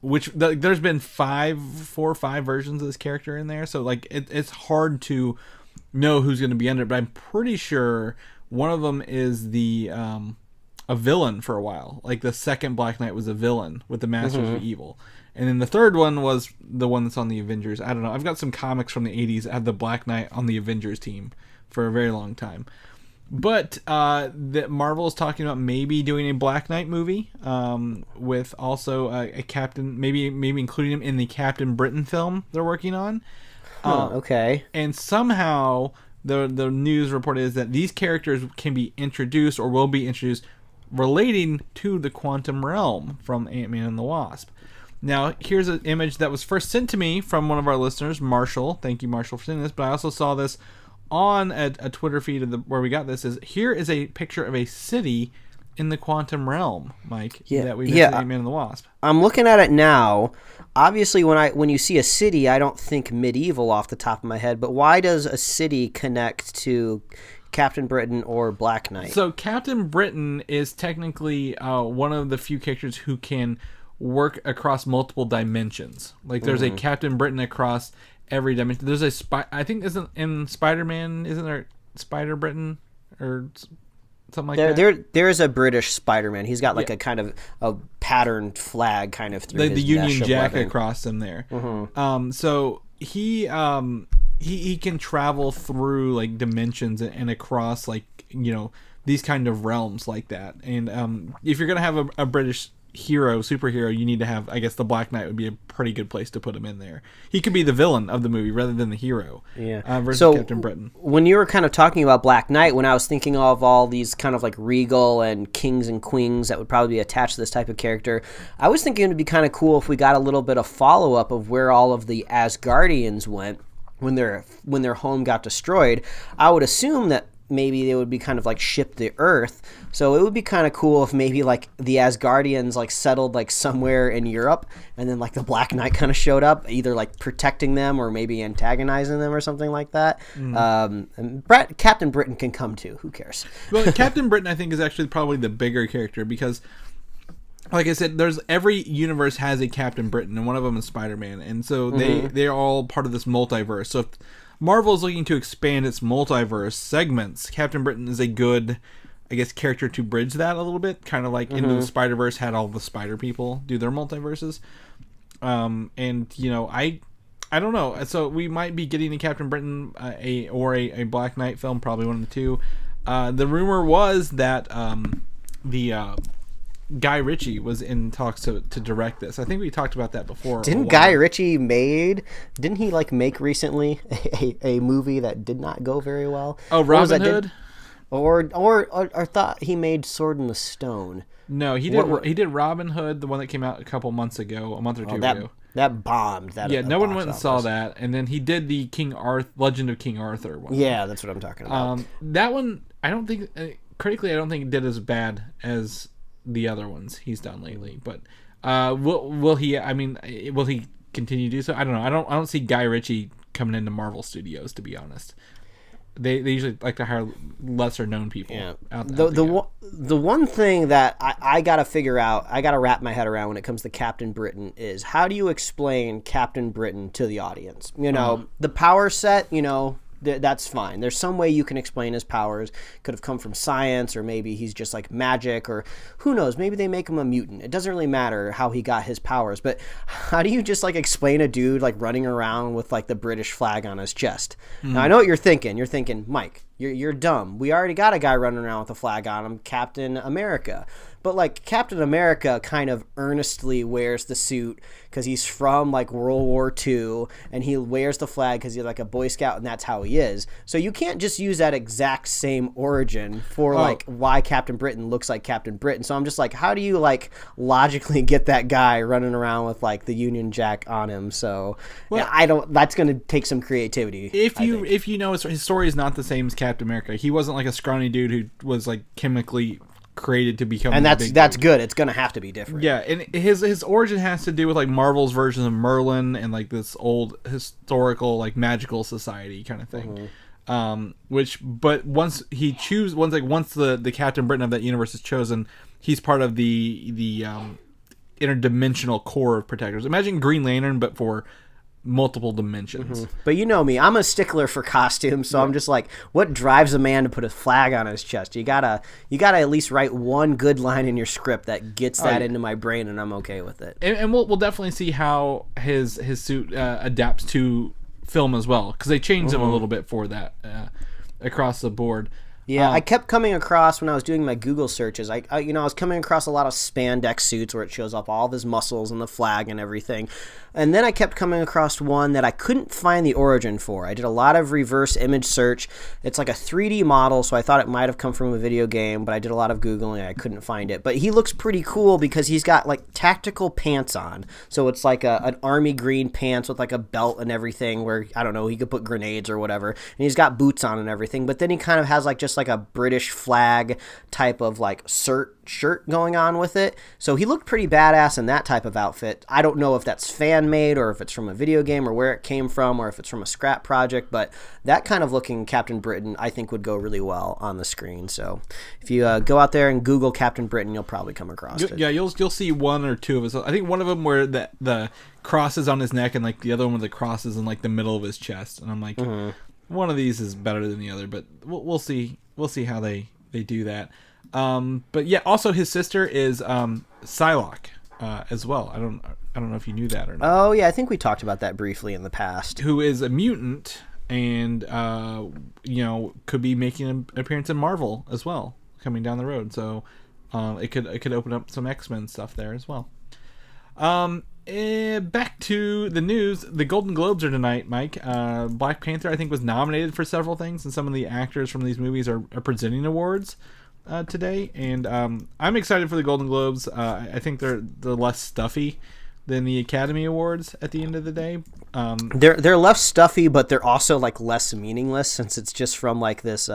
there's been 4 or 5 versions of this character in there. So like it's hard to know who's going to be under it, but I'm pretty sure one of them is a villain for a while. Like the second Black Knight was a villain with the Masters of Evil. And then the third one was the one that's on the Avengers. I don't know. I've got some comics from the 80s that had the Black Knight on the Avengers team for a very long time. But that Marvel is talking about maybe doing a Black Knight movie with also a Captain, maybe including him in the Captain Britain film they're working on. Okay. And somehow the news report is that these characters can be introduced or will be introduced relating to the quantum realm from Ant-Man and the Wasp. Now, here's an image that was first sent to me from one of our listeners, Marshall. Thank you, Marshall, for sending this. But I also saw this on a Twitter feed where we got this. Here is a picture of a city in the quantum realm, Mike, that we mentioned in Ant-Man and the Wasp. I'm looking at it now. Obviously, when you see a city, I don't think medieval off the top of my head. But why does a city connect to Captain Britain or Black Knight? So Captain Britain is technically one of the few characters who can work across multiple dimensions. Like there's a Captain Britain across every dimension. There's I think isn't in Spider-Man, isn't there Spider Britain or something like that? There is a British Spider-Man. He's got like a kind of a patterned flag kind of through the his Union Jack webbing across him there. So he can travel through like dimensions and across like these kind of realms like that. And if you're gonna have a British superhero, you need to have, I guess the Black Knight would be a pretty good place to put him in there. He could be the villain of the movie rather than the hero. Versus Captain Britain. When you were kind of talking about Black Knight, when I was thinking of all these kind of like regal and kings and queens that would probably be attached to this type of character, I was thinking it'd be kind of cool if we got a little bit of follow-up of where all of the Asgardians went when their home got destroyed. I would assume that maybe they would be kind of like shipped to Earth. So it would be kind of cool if maybe like the Asgardians like settled like somewhere in Europe, and then like the Black Knight kind of showed up, either like protecting them or maybe antagonizing them or something like that. And Captain Britain can come too. Who cares? Well, Captain Britain I think is actually probably the bigger character because, like I said, every universe has a Captain Britain, and one of them is Spider-Man, and so they're all part of this multiverse. So if Marvel is looking to expand its multiverse segments, Captain Britain is a good, I guess, character to bridge that a little bit. Kind of like Into the Spider-Verse had all the Spider people do their multiverses. And, I don't know. So we might be getting a Captain Britain a Black Knight film, probably one of the two. The rumor was that Guy Ritchie was in talks to direct this. I think we talked about that before. Didn't Guy Ritchie didn't he make recently a movie that did not go very well? Oh, Robin Hood? Or thought he made Sword in the Stone. No, he did Robin Hood, the one that came out a month or two ago. That bombed. No one went and saw that. And then he did the Legend of King Arthur one. Yeah, that's what I'm talking about. That one, I don't think, critically, I don't think it did as bad as the other ones he's done lately. But will he continue to do so. I don't know. I don't see Guy Ritchie coming into Marvel Studios, to be honest. They usually like to hire lesser known people. Yeah. Out The one thing that I gotta figure out, I gotta wrap my head around when it comes to Captain Britain is how do you explain Captain Britain to the audience? You know, the power set, you know, that's fine. There's some way you can explain his powers. Could have come from science, or maybe he's just like magic, or who knows, maybe they make him a mutant. It doesn't really matter how he got his powers, but how do you just like explain a dude like running around with like the British flag on his chest? Now I know what you're thinking. You're thinking, Mike, you're dumb. We already got a guy running around with a flag on him, Captain America. But like Captain America kind of earnestly wears the suit because he's from like World War II, and he wears the flag because he's like a Boy Scout, and that's how he is. So you can't just use that exact same origin for like why Captain Britain looks like Captain Britain. So I'm just like, how do you like logically get that guy running around with like the Union Jack on him? So yeah, I don't. That's going to take some creativity. If you know his story is not the same as Captain America. He wasn't like a scrawny dude who was like chemically created to become, and that's good. It's gonna have to be different. Yeah, and his origin has to do with like Marvel's version of Merlin and like this old historical like magical society kind of thing. But once the Captain Britain of that universe is chosen, he's part of the interdimensional core of protectors. Imagine Green Lantern, but for multiple dimensions. But you know me, I'm a stickler for costumes, so I'm just like, what drives a man to put a flag on his chest? You gotta at least write one good line in your script that gets that into my brain, and I'm okay with it. And we'll definitely see how his suit adapts to film as well, because they changed him a little bit for that across the board. Yeah, I kept coming across when I was doing my Google searches. I was coming across a lot of spandex suits where it shows off all of his muscles and the flag and everything. And then I kept coming across one that I couldn't find the origin for. I did a lot of reverse image search. It's like a 3D model, so I thought it might have come from a video game, but I did a lot of Googling and I couldn't find it. But he looks pretty cool because he's got like tactical pants on. So it's like an army green pants with like a belt and everything where, I don't know, he could put grenades or whatever. And he's got boots on and everything. But then he kind of has like just like a British flag type of like shirt going on with it. So he looked pretty badass in that type of outfit. I don't know if that's fan made or if it's from a video game or where it came from or if it's from a scrap project, but that kind of looking Captain Britain I think would go really well on the screen. So if you go out there and Google Captain Britain, you'll probably come across it. Yeah, you'll see one or two of us. I think one of them where the cross is on his neck and like the other one with the cross is in like the middle of his chest, and I'm like, one of these is better than the other, but we'll see. We'll see how they do that. But yeah, also his sister is Psylocke as well. I don't know if you knew that or not. Oh yeah, I think we talked about that briefly in the past. Who is a mutant and could be making an appearance in Marvel as well coming down the road. So it could open up some X-Men stuff there as well. Back to the news. The Golden Globes are tonight, Mike. Black Panther, I think, was nominated for several things, and some of the actors from these movies are presenting awards today. And I'm excited for the Golden Globes. I think they're less stuffy than the Academy Awards at the end of the day. They're less stuffy, but they're also like less meaningless since it's just from like this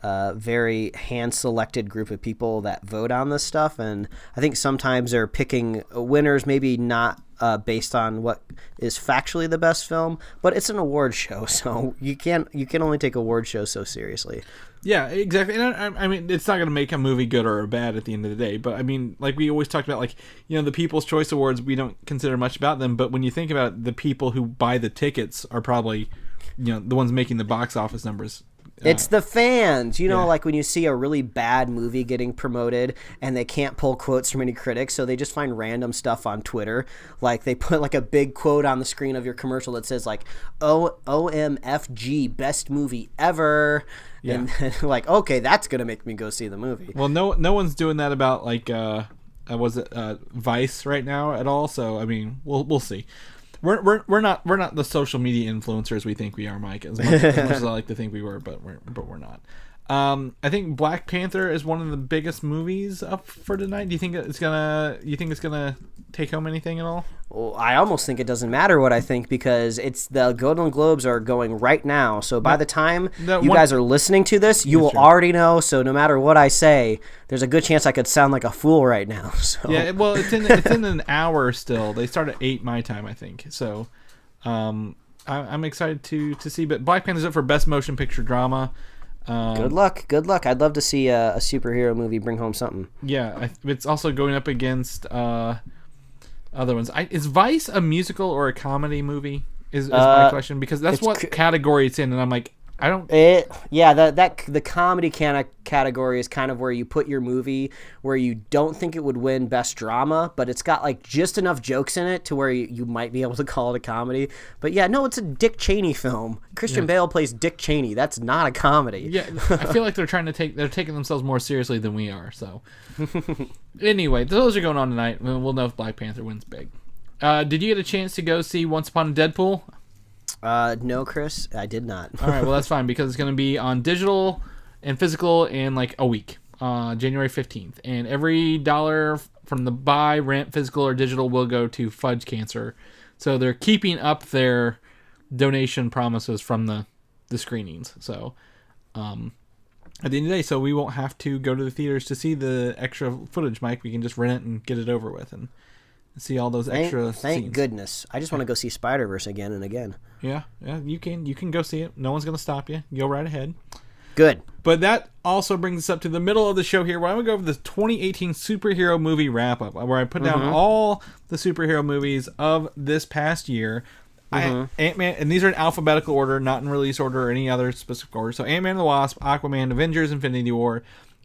very hand-selected group of people that vote on this stuff, and I think sometimes they're picking winners maybe not based on what is factually the best film, but it's an award show, so you can only take award shows so seriously. Yeah, exactly. And I mean, it's not going to make a movie good or bad at the end of the day, but I mean, like we always talked about, like, the People's Choice Awards, we don't consider much about them, but when you think about it, the people who buy the tickets are probably, the ones making the box office numbers. It's the fans, like when you see a really bad movie getting promoted and they can't pull quotes from any critics, so they just find random stuff on Twitter. Like they put like a big quote on the screen of your commercial that says like, OMFG, best movie ever. Yeah. And then, like, okay, that's going to make me go see the movie. Well, no one's doing that about like, Vice right now at all. So, I mean, we'll see. We're not the social media influencers we think we are, Mike. As much as I like to think we were, but we're not. I think Black Panther is one of the biggest movies up for tonight. Do you think it's gonna take home anything at all? Well, I almost think it doesn't matter what I think because it's the Golden Globes are going right now. So by the time you guys are listening to this, you will already know. So no matter what I say, there's a good chance I could sound like a fool right now. So. Yeah, well, it's in an hour still. They start at 8 my time, I think. So I'm excited to see. But Black Panther's up for Best Motion Picture Drama. Good luck. I'd love to see a superhero movie bring home something. Yeah, it's also going up against other ones. Is Vice a musical or a comedy movie? Is my question, because that's what category it's in, and I'm like, I don't. The comedy category is kind of where you put your movie where you don't think it would win Best Drama, but it's got like just enough jokes in it to where you might be able to call it a comedy. But yeah, no, it's a Dick Cheney film. Christian Bale plays Dick Cheney. That's not a comedy. Yeah, I feel like they're taking themselves more seriously than we are. So anyway, those are going on tonight. We'll know if Black Panther wins big. Did you get a chance to go see Once Upon a Deadpool? No, Chris, I did not. All right, well, that's fine because it's going to be on digital and physical in like a week, January 15th. And every dollar from the buy, rent, physical, or digital will go to Fudge Cancer. So they're keeping up their donation promises from the screenings. So at the end of the day, so we won't have to go to the theaters to see the extra footage, Mike. We can just rent it and get it over with and see all those extra Thank scenes. goodness. I just want to go see Spider-Verse again and again. Yeah, you can go see it. No one's going to stop you. Go right ahead. Good. But that also brings us up to the middle of the show here, where I'm going to go over the 2018 superhero movie wrap-up, where I put down all the superhero movies of this past year. Ant-Man, and these are in alphabetical order, not in release order or any other specific order. So Ant-Man and the Wasp, Aquaman, Avengers, Infinity War,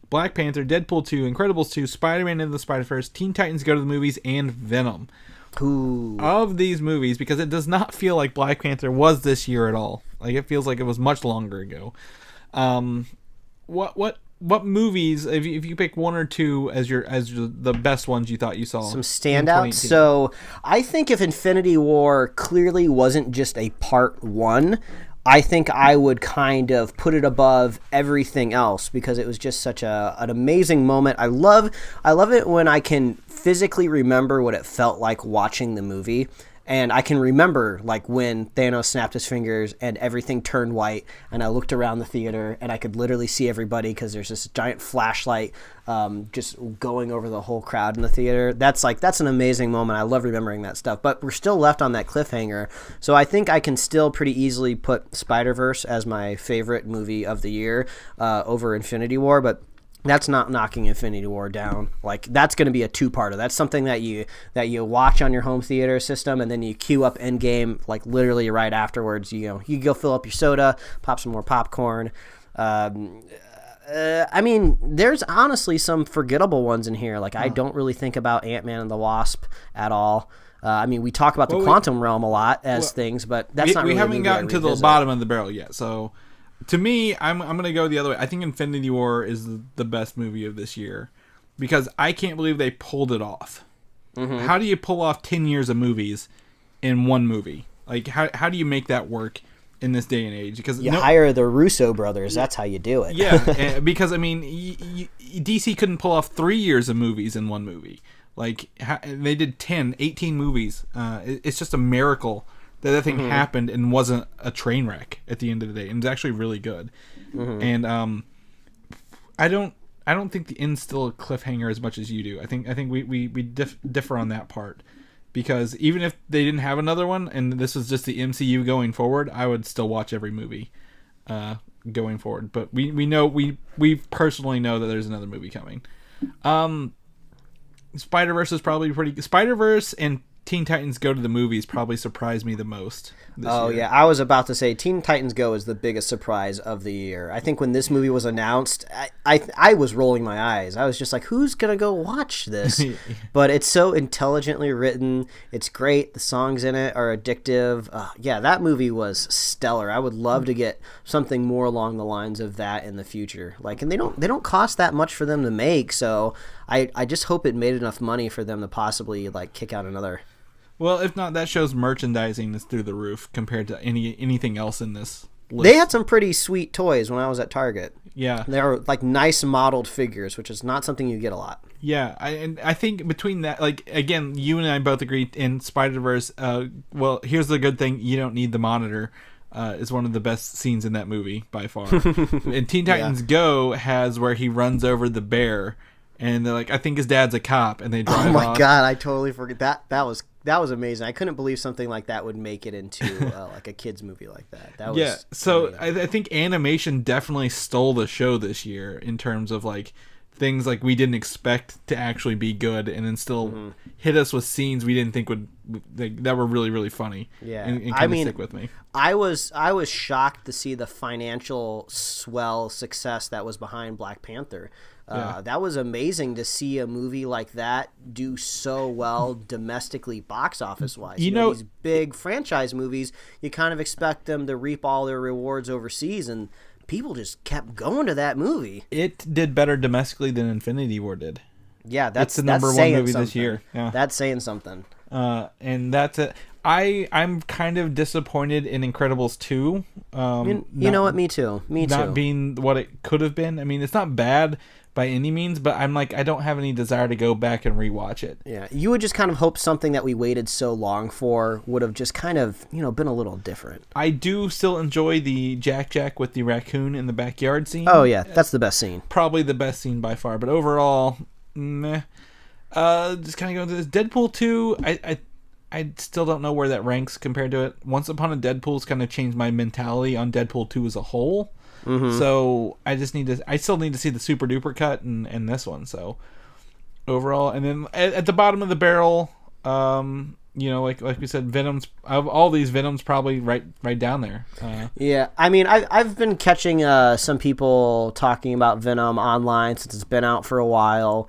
Black Panther, Deadpool 2, Incredibles 2, Spider-Man Into the Spider-Verse, Teen Titans Go to the Movies, and Venom. Ooh. Of these movies, because it does not feel like Black Panther was this year at all. Like, it feels like it was much longer ago. What movies, if you pick one or two as the best ones you thought you saw? Some standouts. So I think if Infinity War clearly wasn't just a part one, I think I would kind of put it above everything else because it was just such an amazing moment. I love it when I can physically remember what it felt like watching the movie. And I can remember like when Thanos snapped his fingers and everything turned white and I looked around the theater and I could literally see everybody because there's this giant flashlight just going over the whole crowd in the theater. That's an amazing moment. I love remembering that stuff. But we're still left on that cliffhanger. So I think I can still pretty easily put Spider-Verse as my favorite movie of the year over Infinity War. But that's not knocking Infinity War down. Like, that's going to be a two-parter. That's something that you watch on your home theater system, and then you queue up Endgame, like, literally right afterwards. You go fill up your soda, pop some more popcorn. I mean, there's honestly some forgettable ones in here. Like, I don't really think about Ant-Man and the Wasp at all. I mean, we talk about the quantum realm a lot as things, but that's not really. We haven't gotten to the bottom of the barrel yet, so... To me, I'm going to go the other way. I think Infinity War is the best movie of this year because I can't believe they pulled it off. Mm-hmm. How do you pull off 10 years of movies in one movie? Like, how do you make that work in this day and age? Because you hire the Russo brothers. That's how you do it. Yeah, because, I mean, DC couldn't pull off 3 years of movies in one movie. Like, they did 10, 18 movies. It's just a miracle that thing happened and wasn't a train wreck at the end of the day, and it's actually really good. And I don't think the end's still a cliffhanger as much as you do. I think we differ on that part, because even if they didn't have another one and this was just the MCU going forward, I would still watch every movie going forward. But we personally know that there's another movie coming. Spider-Verse is probably pretty. Spider-Verse and Teen Titans Go to the Movies probably surprised me the most this year. Yeah, I was about to say Teen Titans Go is the biggest surprise of the year. I think when this movie was announced, I was rolling my eyes. I was just like, who's going to go watch this? But it's so intelligently written. It's great. The songs in it are addictive. Yeah, that movie was stellar. I would love to get something more along the lines of that in the future. Like, and they don't cost that much for them to make, so I just hope it made enough money for them to possibly like kick out another. Well, if not, that show's merchandising is through the roof compared to anything else in this list. They had some pretty sweet toys when I was at Target. Yeah. They're like nice modeled figures, which is not something you get a lot. Yeah, I think between that, like, again, you and I both agree in Spider-Verse, well, here's the good thing, you don't need the monitor, is one of the best scenes in that movie, by far. And Teen Titans Go has where he runs over the bear, and they're like, I think his dad's a cop, and they drive off. Oh my God, I totally forget. That was amazing. I couldn't believe something like that would make it into like a kid's movie like that. That was so I think animation definitely stole the show this year in terms of, like, things like we didn't expect to actually be good, and then still hit us with scenes we didn't think would that were really, really funny. Yeah, and kind of stick with me. I was shocked to see the financial swell success that was behind Black Panther. That was amazing to see a movie like that do so well domestically, box office wise. You know, these big franchise movies, you kind of expect them to reap all their rewards overseas, and people just kept going to that movie. It did better domestically than Infinity War did. Yeah, that's the number one movie something. this year. Yeah. That's saying something. And that's it. I'm kind of disappointed in Incredibles 2. You know what? Me too. Not being what it could have been. I mean, it's not bad by any means, but I'm like, I don't have any desire to go back and rewatch it. Yeah, you would just kind of hope something that we waited so long for would have just kind of, been a little different. I do still enjoy the Jack with the raccoon in the backyard scene. Oh yeah, that's the best scene. Probably the best scene by far, but overall, meh. Just kind of going through this. Deadpool 2, I still don't know where that ranks compared to it. Once Upon a Deadpool's kind of changed my mentality on Deadpool 2 as a whole. Mm-hmm. So I still need to see the super duper cut and this one. So overall, and then at the bottom of the barrel, like we said, Venom's of all these, Venom's probably right down there. Yeah, I mean, I've been catching some people talking about Venom online since it's been out for a while.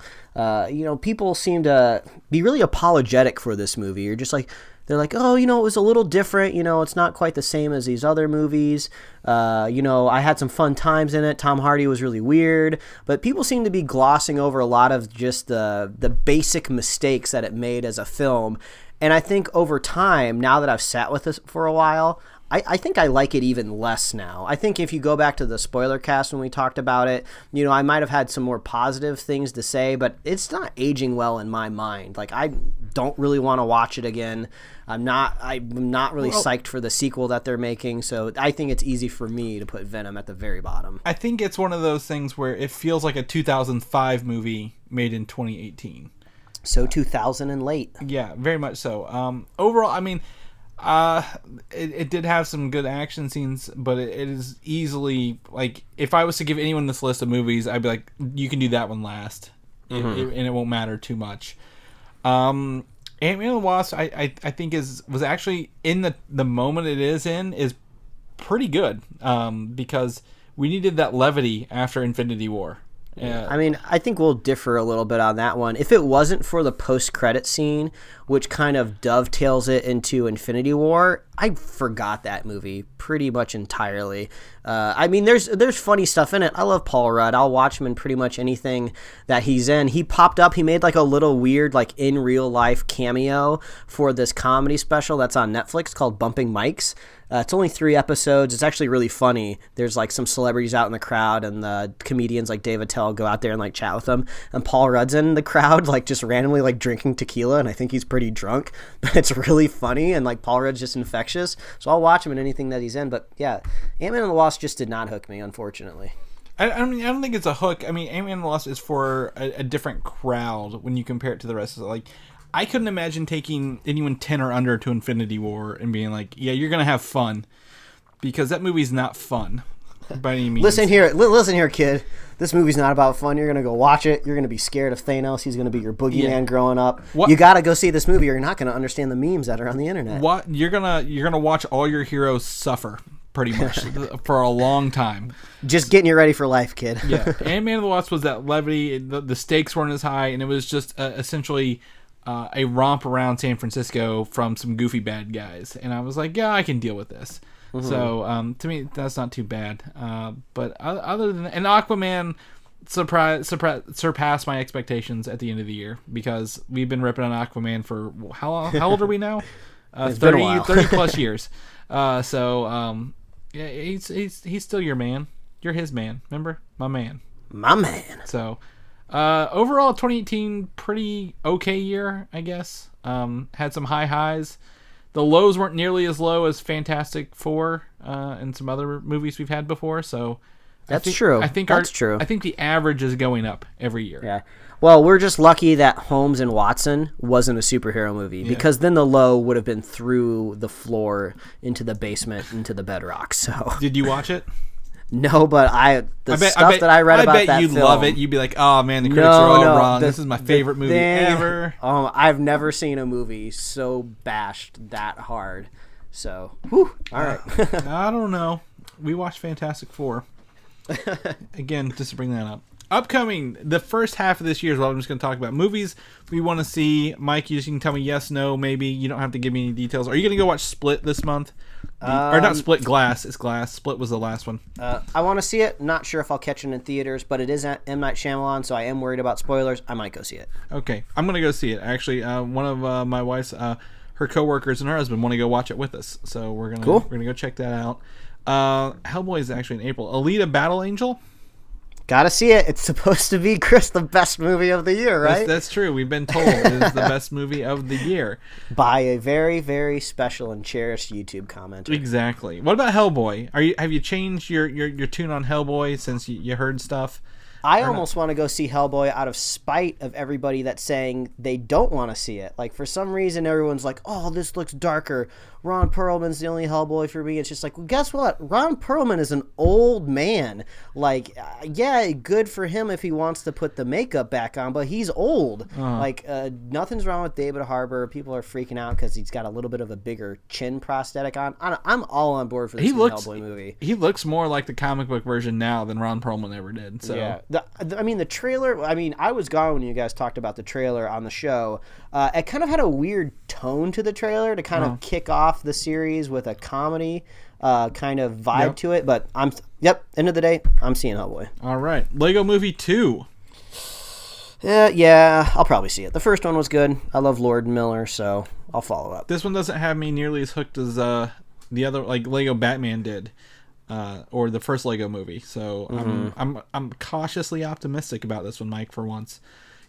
People seem to be really apologetic for this movie. You're just like. They're like, oh, it was a little different. It's not quite the same as these other movies. I had some fun times in it. Tom Hardy was really weird. But people seem to be glossing over a lot of just the basic mistakes that it made as a film. And I think over time, now that I've sat with this for a while, I think I like it even less now. I think if you go back to the spoiler cast when we talked about it, I might have had some more positive things to say, but it's not aging well in my mind. Like, I don't really want to watch it again. I'm not really psyched for the sequel that they're making, so I think it's easy for me to put Venom at the very bottom. I think it's one of those things where it feels like a 2005 movie made in 2018. So 2000 and late. Yeah, very much so. Overall, I mean, it did have some good action scenes, but it is easily, like, if I was to give anyone this list of movies, I'd be like, you can do that one last, and it won't matter too much. Ant-Man and the Wasp, I think was actually in the moment it is in is pretty good, because we needed that levity after Infinity War. I mean, I think we'll differ a little bit on that one. If it wasn't for the post-credit scene, which kind of dovetails it into Infinity War, I forgot that movie pretty much entirely. I mean, there's funny stuff in it. I love Paul Rudd. I'll watch him in pretty much anything that he's in. He popped up. He made like a little weird, like in real life cameo for this comedy special that's on Netflix called Bumping Mics. It's only 3 episodes. It's actually really funny. There's like some celebrities out in the crowd, and the comedians like Dave Attell go out there and like chat with them. And Paul Rudd's in the crowd, like just randomly like drinking tequila, and I think he's pretty drunk. But it's really funny, and like Paul Rudd's just infectious. So I'll watch him in anything that he's in. But yeah, Ant-Man and the Wasp just did not hook me, unfortunately. I mean, I don't think it's a hook. I mean, Ant-Man and the Wasp is for a different crowd when you compare it to the rest of it. Like, I couldn't imagine taking anyone 10 or under to Infinity War and being like, yeah, you're going to have fun. Because that movie's not fun by any means. Listen here, kid. This movie's not about fun. You're going to go watch it. You're going to be scared of Thanos. He's going to be your boogeyman growing up. What? You got to go see this movie or you're not going to understand the memes that are on the internet. What? You're gonna watch all your heroes suffer pretty much for a long time. Just getting you ready for life, kid. Yeah. Ant-Man and the Wasp was that levity. The stakes weren't as high, and it was just essentially a romp around San Francisco from some goofy bad guys. And I was like, yeah, I can deal with this. Mm-hmm. So to me, that's not too bad. But other than that, and Aquaman surpassed my expectations at the end of the year, because we've been ripping on Aquaman for how long? How old are we now? 30 plus years. Yeah, he's still your man. You're his man. Remember? My man. My man. So, overall, 2018, pretty okay year, I guess. Had some high highs. The lows weren't nearly as low as Fantastic Four and some other movies we've had before. So, That's true. That's true. I think the average is going up every year. Yeah. Well, we're just lucky that Holmes and Watson wasn't a superhero movie because then the low would have been through the floor into the basement into the bedrock. So. Did you watch it? No, but the stuff that I read about that film. I bet you'd love it. You'd be like, oh man, the critics are all wrong. This is my favorite movie ever. I've never seen a movie so bashed that hard. So, whew, all right. I don't know. We watched Fantastic Four. Again, just to bring that up. Upcoming, the first half of this year is what I'm just going to talk about. Movies we want to see. Mike, you can tell me yes, no, maybe. You don't have to give me any details. Are you going to go watch Split this month? Or not Split, Glass. It's Glass. Split was the last one. I want to see it. Not sure if I'll catch it in theaters, but it is M. Night Shyamalan, so I am worried about spoilers. I might go see it. Okay. I'm going to go see it. Actually, one of my wife's, her coworkers and her husband want to go watch it with us. So we're going to go check that out. Hellboy is actually in April. Alita Battle Angel. Gotta see it. It's supposed to be, Chris, the best movie of the year, right? That's true. We've been told it is the best movie of the year. By a very, very special and cherished YouTube commenter. Exactly. What about Hellboy? Have you changed your tune on Hellboy since you heard stuff? I almost want to go see Hellboy out of spite of everybody that's saying they don't want to see it. Like, for some reason, everyone's like, oh, this looks darker. Ron Perlman's the only Hellboy for me. It's just like, well, guess what? Ron Perlman is an old man. Like, yeah, good for him if he wants to put the makeup back on, but he's old. Like, nothing's wrong with David Harbour. People are freaking out because he's got a little bit of a bigger chin prosthetic on. I'm all on board for this Hellboy movie. He looks more like the comic book version now than Ron Perlman ever did. So. Yeah. The trailer, I was gone when you guys talked about the trailer on the show. It kind of had a weird tone to the trailer to kind of kick off the series with a comedy kind of vibe to it. But end of the day, I'm seeing Hellboy. All right. Lego Movie 2. Yeah, I'll probably see it. The first one was good. I love Lord Miller, so I'll follow up. This one doesn't have me nearly as hooked as the other, like Lego Batman did. Or the first Lego movie. So I'm cautiously optimistic about this one, Mike, for once.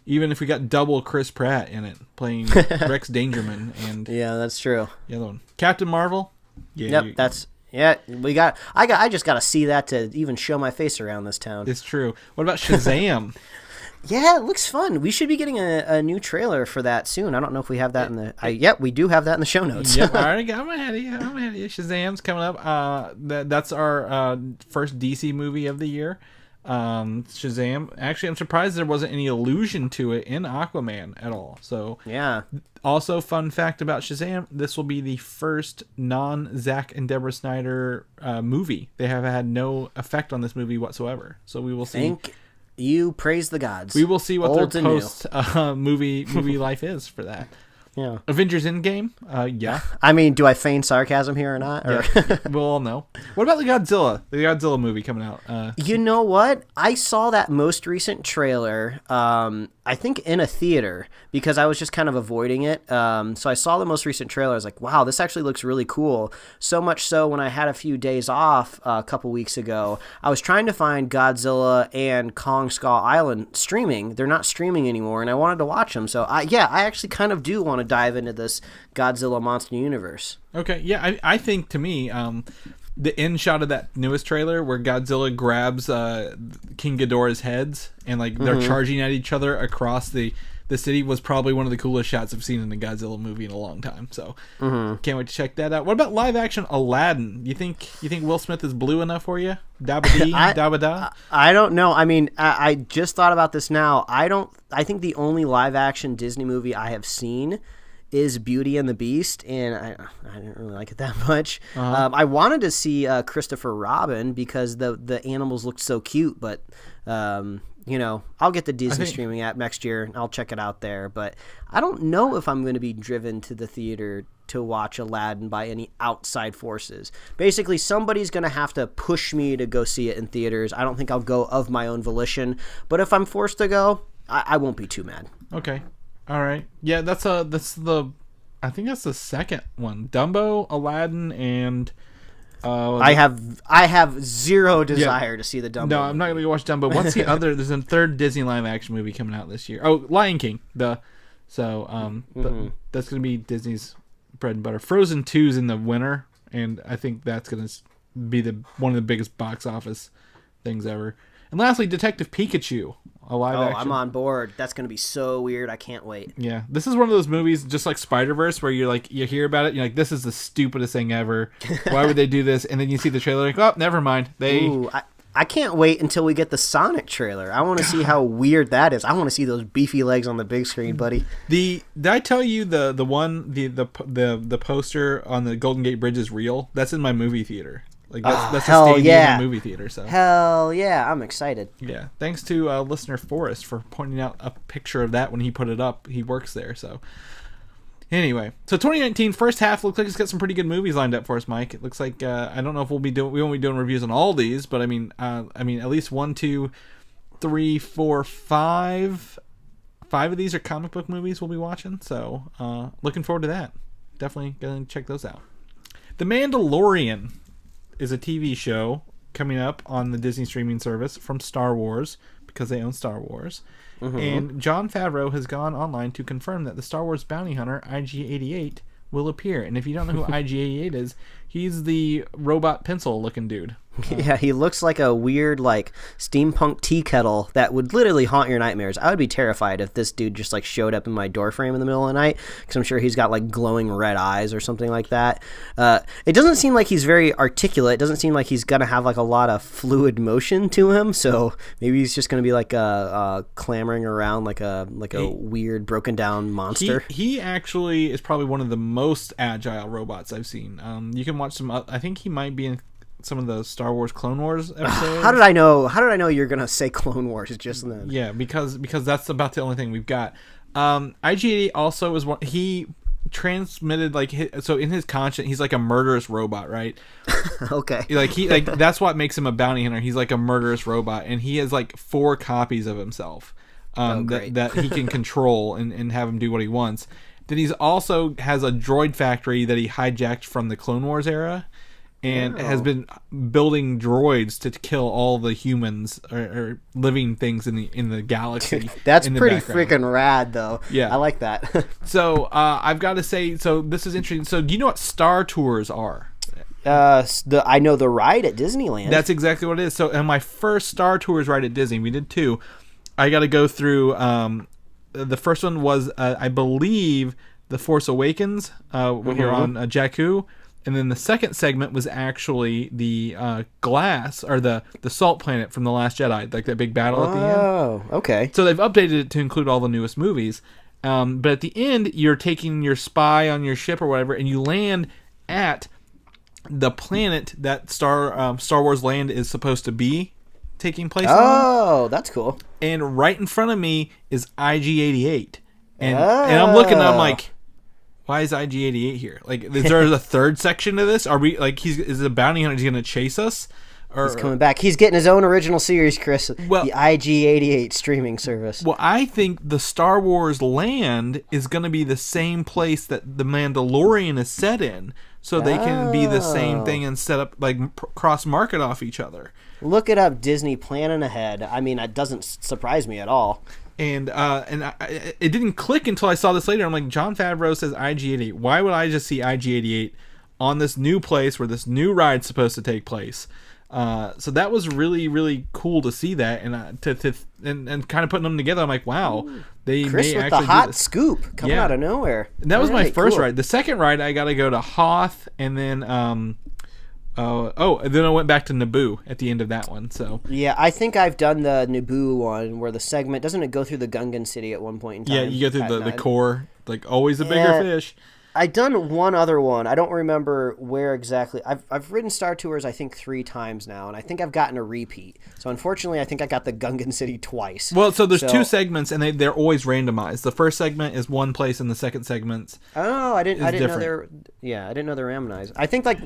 Even if we got double Chris Pratt in it, playing Rex Dangerman, and yeah, that's true. The other one, Captain Marvel. Yeah, I just got to see that to even show my face around this town. It's true. What about Shazam? Yeah, it looks fun. We should be getting a new trailer for that soon. I don't know if we have that in the... we do have that in the show notes. Yep, all right, I'm ahead of you. Shazam's coming up. That's our first DC movie of the year. Shazam. Actually, I'm surprised there wasn't any allusion to it in Aquaman at all. So yeah. Also, fun fact about Shazam: this will be the first non-Zack and Deborah Snyder movie. They have had no effect on this movie whatsoever. So we will see. You praise the gods. We will see what their post movie life is for that. Yeah. Avengers Endgame? Yeah. I mean, do I feign sarcasm here or not? Or... Yeah. We'll all know. What about the Godzilla movie coming out? You know what? I saw that most recent trailer, I think in a theater, because I was just kind of avoiding it. So I saw the most recent trailer. I was like, wow, this actually looks really cool. So much so when I had a few days off a couple weeks ago, I was trying to find Godzilla and Kong Skull Island streaming. They're not streaming anymore, and I wanted to watch them. So I actually kind of do want to dive into this Godzilla monster universe. Okay, yeah, I think to me, the end shot of that newest trailer where Godzilla grabs King Ghidorah's heads and like they're charging at each other across the city was probably one of the coolest shots I've seen in a Godzilla movie in a long time. So can't wait to check that out. What about live action Aladdin? You think Will Smith is blue enough for you? Dabba-dee, dabba-da? I don't know. I mean, I just thought about this now. I think the only live action Disney movie I have seen is Beauty and the Beast, and I didn't really like it that much. I wanted to see Christopher Robin because the animals looked so cute, but I'll get the Disney streaming app next year and I'll check it out there. But I don't know if I'm going to be driven to the theater to watch Aladdin by any outside forces. Basically, somebody's going to have to push me to go see it in theaters. I don't think I'll go of my own volition, but if I'm forced to go, I won't be too mad. Okay. All right. Yeah, I think that's the second one. Dumbo, Aladdin, and I have zero desire to see the Dumbo. No, I'm not gonna go watch Dumbo. What's the other? There's a third Disney live action movie coming out this year. Oh, Lion King. But that's gonna be Disney's bread and butter. Frozen 2's in the winter, and I think that's gonna be one of the biggest box office things ever. And lastly, Detective Pikachu, a live action. I'm on board. That's gonna be so weird. I can't wait. Yeah, this is one of those movies, just like Spider-Verse, where you hear about it, you're like, this is the stupidest thing ever. Why would they do this? And then you see the trailer, like, oh, never mind. I can't wait until we get the Sonic trailer. I want to see how weird that is. I want to see those beefy legs on the big screen, buddy. Did I tell you the poster on the Golden Gate Bridge is real? That's in my movie theater. Like that's the stadium in my movie theater. So hell yeah, I'm excited. Yeah, thanks to listener Forrest for pointing out a picture of that when he put it up. He works there, so. Anyway, so 2019 first half looks like it's got some pretty good movies lined up for us, Mike. It looks like I don't know if we won't be doing reviews on all these, but I mean at least 1, 2, 3, 4, 5 of these are comic book movies we'll be watching. So looking forward to that. Definitely gonna check those out. The Mandalorian is a TV show coming up on the Disney streaming service from Star Wars, because they own Star Wars. Mm-hmm. And Jon Favreau has gone online to confirm that the Star Wars bounty hunter IG-88 will appear. And if you don't know who IG-88 is, he's the robot pencil looking dude. Yeah, he looks like a weird, like, steampunk tea kettle that would literally haunt your nightmares. I would be terrified if this dude just, like, showed up in my doorframe in the middle of the night, because I'm sure he's got, like, glowing red eyes or something like that. It doesn't seem like he's very articulate. It doesn't seem like he's going to have, like, a lot of fluid motion to him, so maybe he's just going to be, like, clamoring around like a weird, broken-down monster. He actually is probably one of the most agile robots I've seen. You can watch some... I think he might be in some of the Star Wars Clone Wars episodes. How did I know you're gonna say Clone Wars just then? Yeah, because that's about the only thing we've got. IG-88 also is one. He transmitted so in his conscience he's like a murderous robot, right? Okay. That's what makes him a bounty hunter. He's like a murderous robot, and he has like 4 copies of himself that he can control and have him do what he wants. Then he's also has a droid factory that he hijacked from the Clone Wars era, and has been building droids to kill all the humans or living things in the galaxy. That's pretty freaking rad, though. Yeah, I like that. So I've got to say, so this is interesting. So do you know what Star Tours are? I know the ride at Disneyland. That's exactly what it is. So in my first Star Tours ride at Disney, we did 2. I got to go through. The first one was, I believe, The Force Awakens when you're on Jakku. And then the second segment was actually the glass, or the salt planet from The Last Jedi, like that big battle at the end. Oh, okay. So they've updated it to include all the newest movies. But at the end, you're taking your spy on your ship or whatever, and you land at the planet that Star Wars Land is supposed to be taking place on. Oh, that's cool. And right in front of me is IG-88. And I'm looking, and I'm like, why is IG-88 here? Like, is there a third section to this? Are we like is the bounty hunter going to chase us? Or, he's coming back. He's getting his own original series, Chris. Well, the IG-88 streaming service. Well, I think the Star Wars land is going to be the same place that the Mandalorian is set in, so they can be the same thing and set up like cross market off each other. Look it up, Disney planning ahead. I mean, it doesn't surprise me at all. And it didn't click until I saw this later. I'm like, Jon Favreau says IG-88. Why would I just see IG-88 on this new place where this new ride's supposed to take place? So that was really, really cool to see that, and and kind of putting them together. I'm like, wow, they Chris may with actually the hot scoop coming out of nowhere. And that was my first ride. The second ride, I got to go to Hoth, and then then I went back to Naboo at the end of that one. So yeah, I think I've done the Naboo one where the segment doesn't it go through the Gungan city at one point in time. Yeah, you go through the core, like always the bigger fish. I've done one other one. I don't remember where exactly. I've ridden Star Tours, I think, 3 times now, and I think I've gotten a repeat. So unfortunately, I think I got the Gungan City twice. Well, so there's 2 segments, and they're always randomized. The first segment is one place, and the second segment's I didn't know they're. Yeah, I didn't know they're randomized. I think like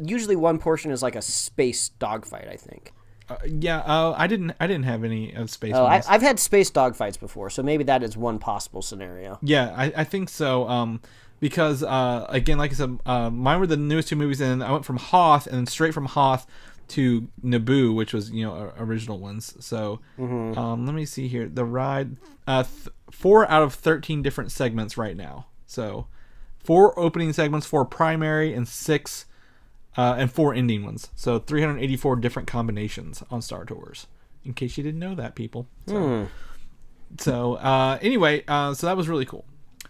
usually one portion is like a space dogfight. I think. I didn't have any of space. I've had space dogfights before, so maybe that is one possible scenario. Yeah, I think so. because again, like I said, mine were the newest 2 movies, and I went from Hoth and then straight from Hoth to Naboo, which was original ones. So let me see here. The ride 4 out of 13 different segments right now. So 4 opening segments, 4 primary, and 6 and 4 ending ones. So 384 different combinations on Star Tours. In case you didn't know that, people. So anyway, so that was really cool.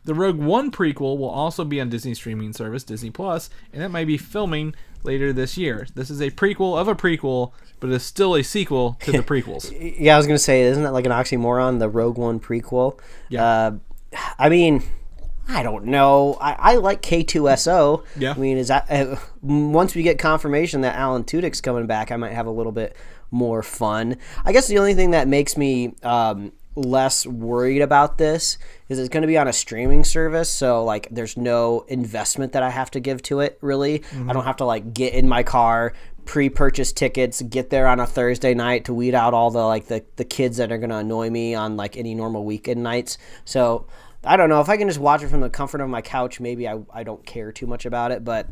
The Rogue One prequel will also be on Disney streaming service, Disney Plus, and it might be filming later this year. This is a prequel of a prequel, but it's still a sequel to the prequels. Yeah, I was going to say, isn't that like an oxymoron, the Rogue One prequel? Yeah. I mean, I don't know. I like K2SO. Yeah. I mean, is that once we get confirmation that Alan Tudyk's coming back, I might have a little bit more fun. I guess the only thing that makes me less worried about this is it's going to be on a streaming service, so like there's no investment that I have to give to it, really. I don't have to like get in my car, pre-purchase tickets, get there on a Thursday night to weed out all the kids that are going to annoy me on like any normal weekend nights. So I don't know, if I can just watch it from the comfort of my couch, maybe I don't care too much about it. But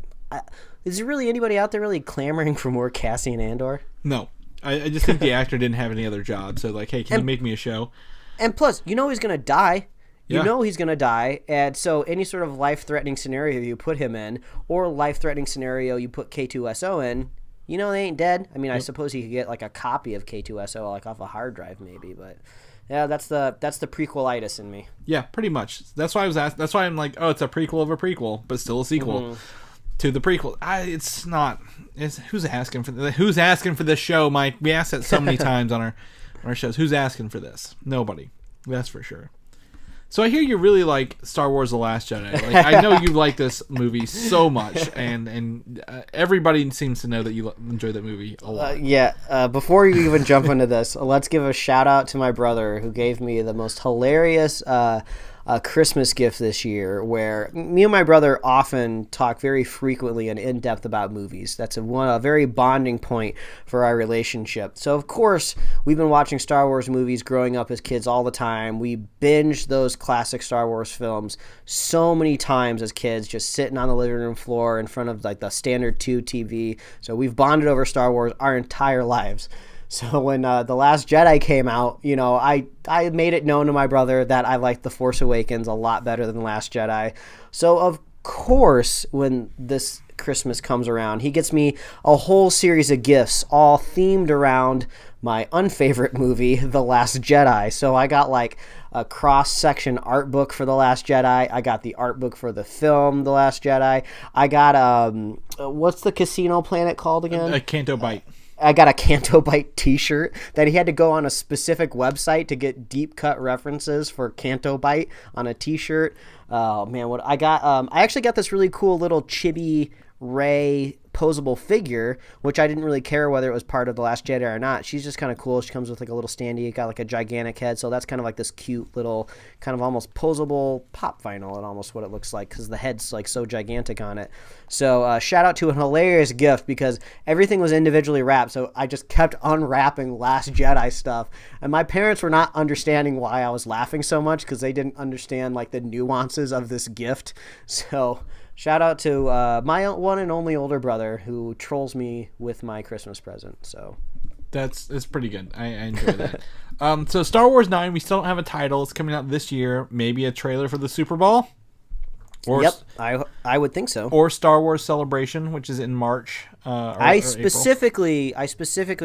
is there really anybody out there really clamoring for more Cassian Andor? No, I just think the actor didn't have any other job, so like, hey, can you make me a show? And plus, he's going to die. You know he's going to die, and so any sort of life-threatening scenario you put him in, or life-threatening scenario you put K2SO in, they ain't dead. I mean, I suppose he could get like a copy of K2SO like off a hard drive maybe, but yeah, that's the prequelitis in me. Yeah, pretty much. That's why I was asked. That's why I'm like, oh, it's a prequel of a prequel, but still a sequel to the prequel. It's not. Who's asking for this show, Mike? We asked that so many times on our shows. Who's asking for this? Nobody. That's for sure. So I hear you really like Star Wars: The Last Jedi. Like, I know you like this movie so much, and everybody seems to know that you enjoy that movie a lot. Before you even jump into this, let's give a shout out to my brother who gave me the most hilarious Christmas gift this year, where me and my brother often talk very frequently and in depth about movies. That's a very bonding point for our relationship. So of course we've been watching Star Wars movies growing up as kids all the time. We binged those classic Star Wars films so many times as kids, just sitting on the living room floor in front of like the standard 2 TV. So we've bonded over Star Wars our entire lives. So when The Last Jedi came out, I made it known to my brother that I liked The Force Awakens a lot better than The Last Jedi. So of course, when this Christmas comes around, he gets me a whole series of gifts, all themed around my unfavorite movie, The Last Jedi. So I got like a cross-section art book for The Last Jedi. I got the art book for the film The Last Jedi. I got what's the casino planet called again? A Canto Bite. I got a Canto Bite t-shirt that he had to go on a specific website to get deep cut references for Canto Bite on a t-shirt. Oh man, what I got, I actually got this really cool little Chibi Rey posable figure, which I didn't really care whether it was part of The Last Jedi or not. She's just kind of cool. She comes with like a little standee, got like a gigantic head, so that's kind of like this cute little kind of almost posable pop vinyl and almost what it looks like, because the head's like so gigantic on it. So shout out to a hilarious gift, because everything was individually wrapped, so I just kept unwrapping Last Jedi stuff, and my parents were not understanding why I was laughing so much, because they didn't understand like the nuances of this gift. So shout out to my one and only older brother who trolls me with my Christmas present. So it's pretty good. I enjoy that. So Star Wars 9, we still don't have a title. It's coming out this year. Maybe a trailer for the Super Bowl. Yep, I would think so. Or Star Wars Celebration, which is in March. I specifically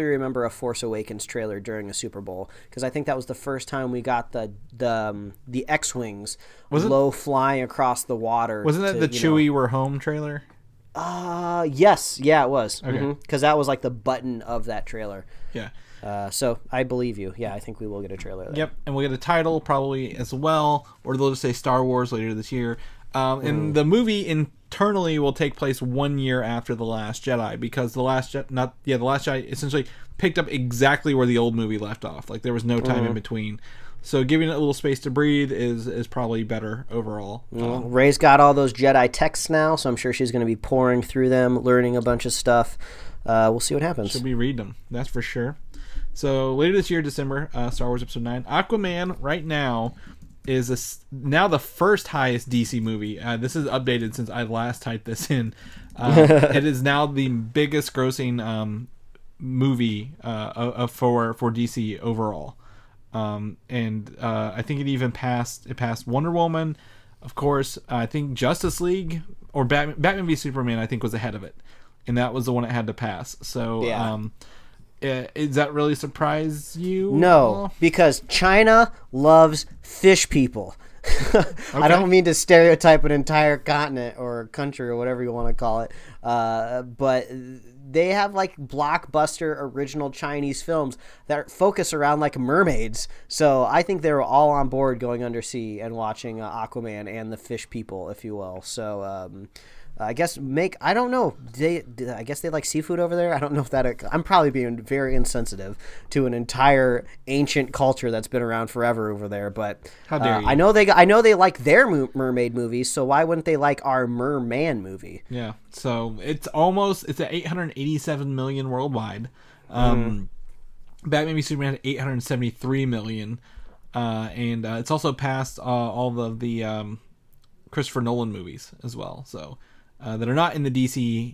remember a Force Awakens trailer during a Super Bowl, because I think that was the first time we got the X-wings low flying across the water. Wasn't that the Chewie We're Home trailer? Yes, yeah, it was. Okay, because that was like the button of that trailer. Yeah. So I believe you. Yeah, I think we will get a trailer there. Yep, and we'll get a title probably as well, or they'll just say Star Wars later this year. And the movie internally will take place 1 year after The Last Jedi, because The Last Jedi essentially picked up exactly where the old movie left off. Like there was no time in between. So giving it a little space to breathe is probably better overall. Rey's got all those Jedi texts now, so I'm sure she's going to be pouring through them, learning a bunch of stuff. We'll see what happens. She'll be reading them, that's for sure. So later this year, December, Star Wars Episode 9. Aquaman, right now, is now the first highest DC movie. This is updated since I last typed this in. It is now the biggest grossing movie for DC overall. And I think it even passed Wonder Woman, of course. I think Justice League or Batman v Superman, I think, was ahead of it, and that was the one it had to pass. So does that really surprise you? No, because China loves fish people. Okay. I don't mean to stereotype an entire continent or country or whatever you want to call it, but they have like blockbuster original Chinese films that focus around like mermaids. So I think they were all on board going undersea and watching Aquaman and the fish people, if you will. So I guess I don't know. I guess they like seafood over there. I don't know if that. I'm probably being very insensitive to an entire ancient culture that's been around forever over there. But how dare you? I know they like their mermaid movies. So why wouldn't they like our merman movie? Yeah. So it's at 887 million worldwide. Batman v Superman had 873 million, and it's also passed all of the Christopher Nolan movies as well. So. That are not in the DC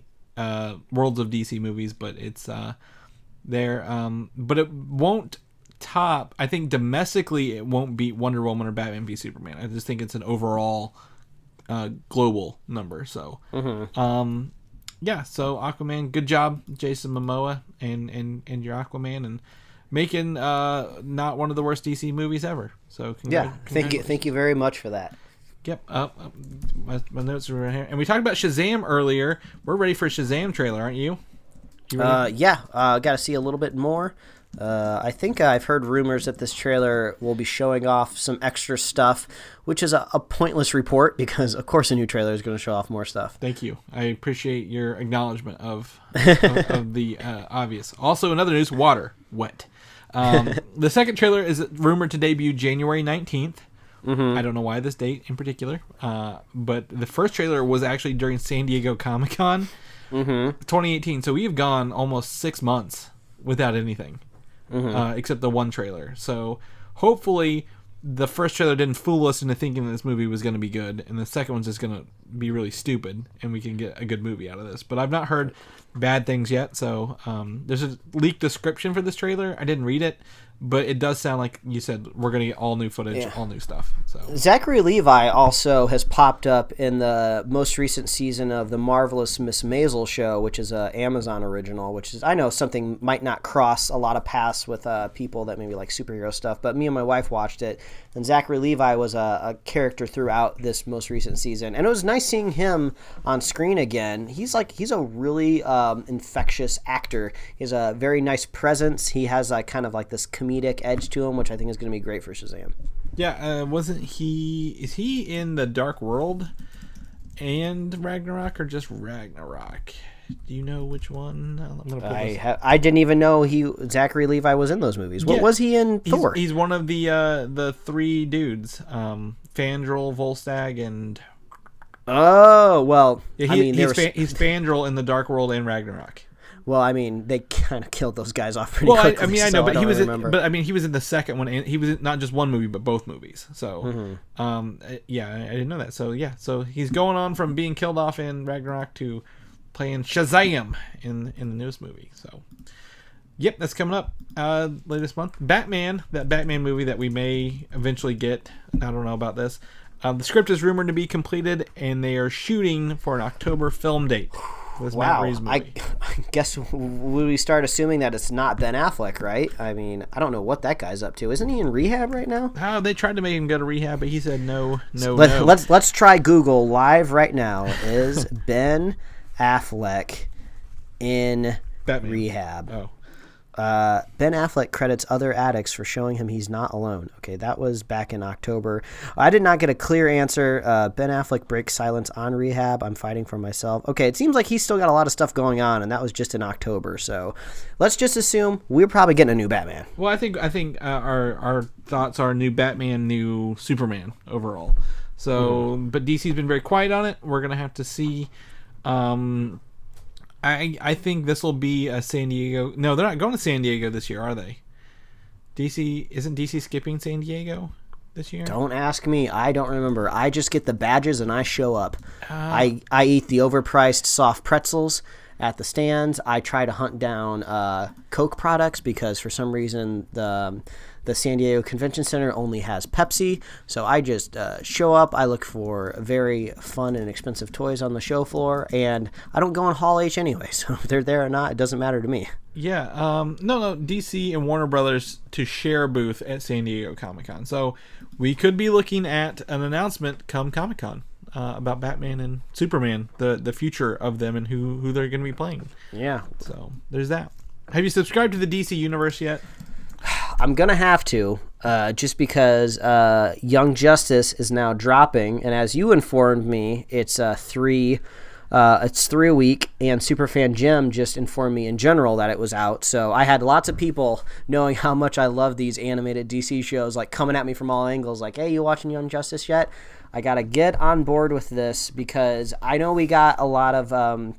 worlds of DC movies, but it's there. But it won't top. I think domestically it won't beat Wonder Woman or Batman v Superman. I just think it's an overall global number. So yeah. So Aquaman, good job, Jason Momoa, and your Aquaman, and making not one of the worst DC movies ever. So thank you very much for that. Yep, my notes are right here. And we talked about Shazam earlier. We're ready for a Shazam trailer, aren't you? Got to see a little bit more. I think I've heard rumors that this trailer will be showing off some extra stuff, which is a pointless report because, of course, a new trailer is going to show off more stuff. Thank you. I appreciate your acknowledgement of the obvious. Also, in other news, wet. The second trailer is rumored to debut January 19th. I don't know why this date in particular, but the first trailer was actually during San Diego Comic-Con 2018. So we've gone almost 6 months without anything, except the one trailer. So hopefully the first trailer didn't fool us into thinking that this movie was going to be good, and the second one's just going to be really stupid, and we can get a good movie out of this. But I've not heard bad things yet, so there's a leaked description for this trailer. I didn't read it, but it does sound like you said we're going to get all new footage, all new stuff. So Zachary Levi also has popped up in the most recent season of the Marvelous Miss Maisel show, which is a Amazon original, which is, I know something might not cross a lot of paths with people that maybe like superhero stuff, but me and my wife watched it, and Zachary Levi was a character throughout this most recent season, and it was nice seeing him on screen again. He's a really infectious actor. He has a very nice presence. He has kind of like this comedic edge to him, which I think is going to be great for Shazam. Yeah, is he in the Dark World and Ragnarok, or just Ragnarok? Do you know which one? I'm gonna put I didn't even know Zachary Levi was in those movies. What was he in Thor? He's one of the three dudes, Fandral, Volstagg, and... Oh, well, yeah, he's Fandral in the Dark World and Ragnarok. Well, I mean, they kind of killed those guys off pretty quickly. I mean, I know, but he was he was in the second one, and he was in not just one movie, but both movies. So, yeah, I didn't know that. So, yeah, so he's going on from being killed off in Ragnarok to playing Shazam in the newest movie. So, yep, that's coming up later this month. Batman, that Batman movie that we may eventually get. I don't know about this. The script is rumored to be completed, and they are shooting for an October film date. Wow, I guess would we start assuming that it's not Ben Affleck, right? I mean, I don't know what that guy's up to. Isn't he in rehab right now? Oh, they tried to make him go to rehab, but he said no. Let's try Google live right now. Is Ben Affleck in rehab? Oh. Ben Affleck credits other addicts for showing him he's not alone. Okay, that was back in October. I did not get a clear answer. Ben Affleck breaks silence on rehab. I'm fighting for myself. Okay, it seems like he's still got a lot of stuff going on, and that was just in October. So let's just assume we're probably getting a new Batman. Well, I think our thoughts are new Batman, new Superman overall. So, but DC's been very quiet on it. We're gonna have to see. I think this will be a San Diego... No, they're not going to San Diego this year, are they? Isn't DC skipping San Diego? this year? Don't ask me. I don't remember. I just get the badges and I show up. I eat the overpriced soft pretzels at the stands. I try to hunt down Coke products because for some reason the San Diego Convention Center only has Pepsi. So I just show up. I look for very fun and expensive toys on the show floor, and I don't go on Hall H anyway. So if they're there or not, it doesn't matter to me. Yeah. No. DC and Warner Brothers to share a booth at San Diego Comic-Con. So we could be looking at an announcement come Comic-Con. About Batman and Superman, the future of them and who they're going to be playing. Yeah. So there's that. Have you subscribed to the DC Universe yet? I'm going to have to, just because Young Justice is now dropping, and as you informed me, it's three a week, and Superfan Jim just informed me in general that it was out. So I had lots of people knowing how much I love these animated DC shows, like coming at me from all angles, like, hey, you watching Young Justice yet? I got to get on board with this because I know we got a lot of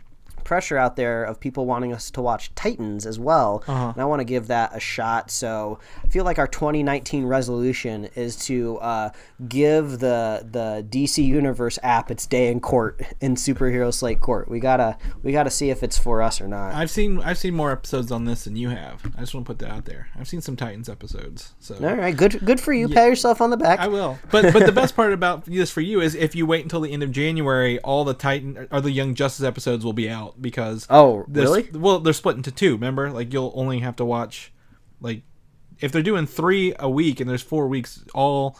pressure out there of people wanting us to watch Titans as well, and I want to give that a shot. So I feel like our 2019 resolution is to give the DC Universe app its day in court, in Superhero Slate Court. We gotta see if it's for us or not. I've seen more episodes on this than you have. I just want to put that out there. I've seen some Titans episodes. So all right, good for you. Yeah. Pat yourself on the back. I will. But the best part about this for you is if you wait until the end of January, all the Titan or the Young Justice episodes will be out. Because really? Well, they're split into two. Remember, like you'll only have to watch, like, if they're doing 3 a week and there's 4 weeks, all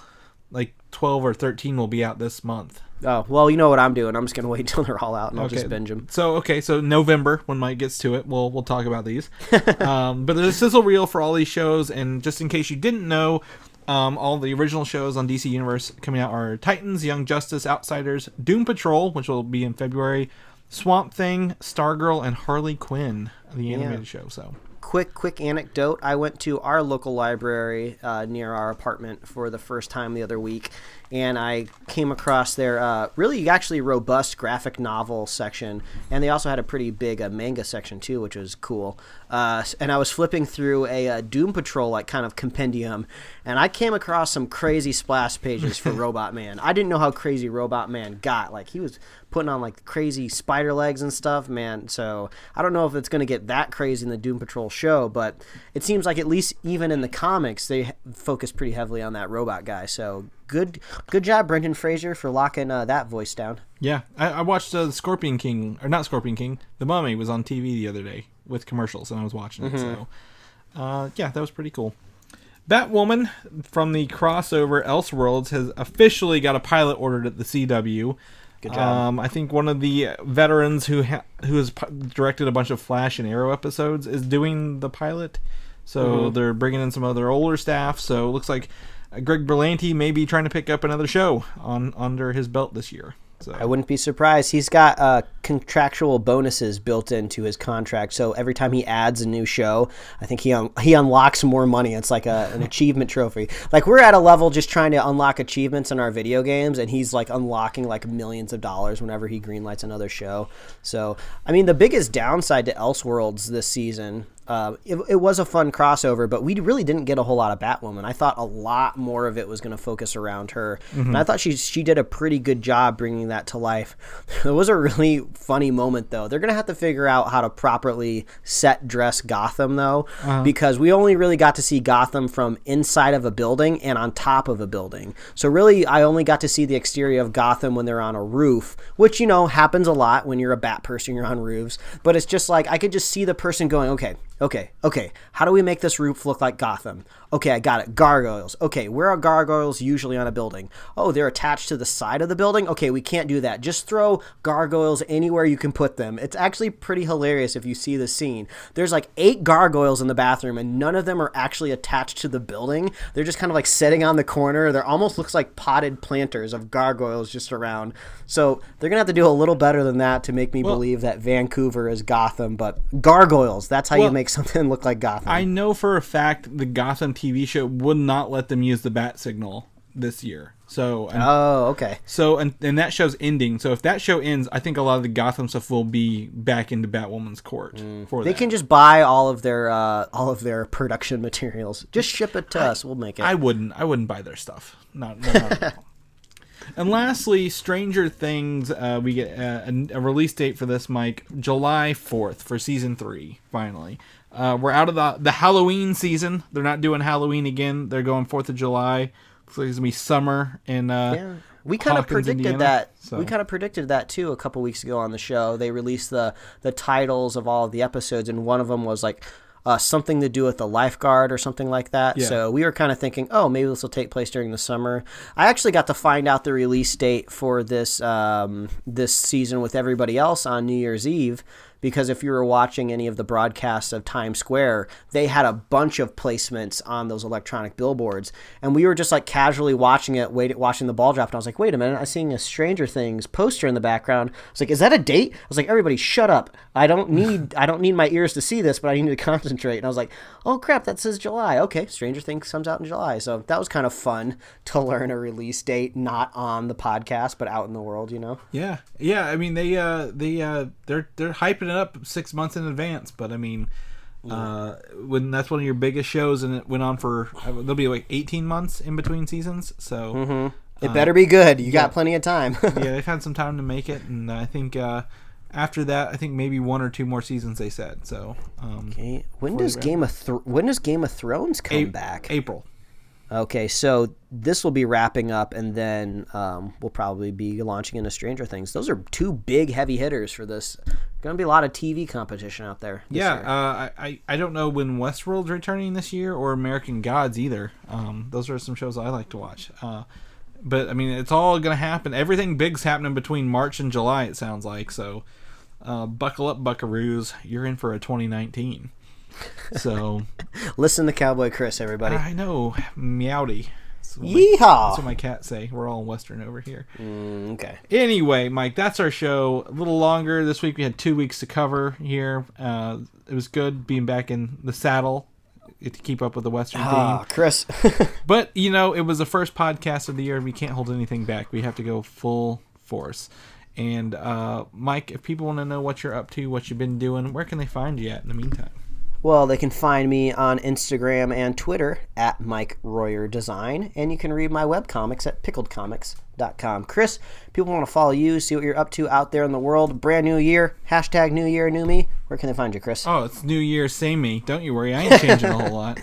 like 12 or 13 will be out this month. Oh well, you know what I'm doing. I'm just gonna wait till they're all out and I'll just binge them. So November when Mike gets to it, we'll talk about these. But there's a sizzle reel for all these shows, and just in case you didn't know. All the original shows on DC Universe coming out are Titans, Young Justice, Outsiders, Doom Patrol, which will be in February, Swamp Thing, Stargirl, and Harley Quinn, the animated show. So quick anecdote. I went to our local library near our apartment for the first time the other week, and I came across their really actually robust graphic novel section, and they also had a pretty big manga section too, which was cool. And I was flipping through a Doom Patrol like kind of compendium, and I came across some crazy splash pages for Robot Man. I didn't know how crazy Robot Man got. Like he was putting on like crazy spider legs and stuff, man. So I don't know if it's going to get that crazy in the Doom Patrol show, but it seems like at least even in the comics they focus pretty heavily on that robot guy. So good job, Brendan Fraser, for locking that voice down. Yeah, I watched the Scorpion King, or not Scorpion King, The Mummy was on TV the other day with commercials, and I was watching it. So yeah, that was pretty cool. Batwoman from the crossover Elseworlds has officially got a pilot ordered at the CW. Good job. I think one of the veterans who has directed a bunch of Flash and Arrow episodes is doing the pilot. So they're bringing in some other older staff. So it looks like Greg Berlanti may be trying to pick up another show under his belt this year. So I wouldn't be surprised. He's got contractual bonuses built into his contract. So every time he adds a new show, I think he unlocks more money. It's like an achievement trophy. Like we're at a level just trying to unlock achievements in our video games, and he's like unlocking like millions of dollars whenever he greenlights another show. So I mean, the biggest downside to Elseworlds this season. It was a fun crossover, but we really didn't get a whole lot of Batwoman. I thought a lot more of it was going to focus around her, and I thought she did a pretty good job bringing that to life. It was a really funny moment, though. They're going to have to figure out how to properly set dress Gotham, though, because we only really got to see Gotham from inside of a building and on top of a building. So really, I only got to see the exterior of Gotham when they're on a roof, which, you know, happens a lot when you're a bat person, you're on roofs. But it's just like I could just see the person going, okay, how do we make this roof look like Gotham? Okay, I got it. Gargoyles. Okay, where are gargoyles usually on a building? Oh, they're attached to the side of the building? Okay, we can't do that. Just throw gargoyles anywhere you can put them. It's actually pretty hilarious if you see the scene. There's like 8 gargoyles in the bathroom, and none of them are actually attached to the building. They're just kind of like sitting on the corner. They're almost looks like potted planters of gargoyles just around. So they're going to have to do a little better than that to make me believe that Vancouver is Gotham, but gargoyles, that's how you make something look like Gotham. I know for a fact the Gotham TV show would not let them use the bat signal this year. So okay. So and that show's ending. So if that show ends, I think a lot of the Gotham stuff will be back into Batwoman's court. They can just buy all of their production materials. Just ship it to us. We'll make it. I wouldn't buy their stuff. Not at all. And lastly, Stranger Things. We get a release date for this, Mike, July 4th for season 3. Finally, we're out of the Halloween season. They're not doing Halloween again. They're going 4th of July. Looks like it's gonna be summer in we kind of predicted Indiana, that. so. We kind of predicted that too a couple weeks ago on the show. They released the titles of all of the episodes, and one of them was like something to do with the lifeguard or something like that. Yeah. So we were kind of thinking, oh, maybe this will take place during the summer. I actually got to find out the release date for this this season with everybody else on New Year's Eve. Because if you were watching any of the broadcasts of Times Square, they had a bunch of placements on those electronic billboards. And we were just like casually watching it, watching the ball drop. And I was like, wait a minute, I'm seeing a Stranger Things poster in the background. I was like, is that a date? I was like, everybody shut up. I don't need my ears to see this, but I need to concentrate. And I was like, oh crap, that says July. Okay, Stranger Things comes out in July. So that was kind of fun to learn a release date, not on the podcast, but out in the world, you know? Yeah. I mean, they're hyping it up 6 months in advance, but I mean, when that's one of your biggest shows, and it went on for there'll be like 18 months in between seasons, so it better be good. You got plenty of time. Yeah, they've had some time to make it, and I think after that, I think maybe 1 or 2 more seasons they said. So okay, when does Game of Thrones come back? April. Okay, so this will be wrapping up, and then we'll probably be launching into Stranger Things. Those are 2 big heavy hitters for this. Going to be a lot of TV competition out there. Yeah, I don't know when Westworld's returning this year or American Gods either. Those are some shows I like to watch. But I mean, it's all going to happen. Everything big's happening between March and July, it sounds like. So buckle up, buckaroos. You're in for a 2019. So listen to Cowboy Chris, everybody. I know, meowdy. Yeehaw! That's what my cats say. We're all Western over here. Okay. Anyway, Mike, that's our show. A little longer this week. We had 2 weeks to cover here. It was good being back in the saddle to keep up with the Western theme. Chris. But it was the first podcast of the year. We can't hold anything back. We have to go full force. And Mike, if people want to know what you're up to, what you've been doing, where can they find you at in the meantime? Well, they can find me on Instagram and Twitter at Mike Royer Design, and you can read my webcomics at pickledcomics.com. Chris, people want to follow you, see what you're up to out there in the world. Brand new year, hashtag New Year, New Me. Where can they find you, Chris? Oh, it's New Year, same me. Don't you worry, I ain't changing a whole lot.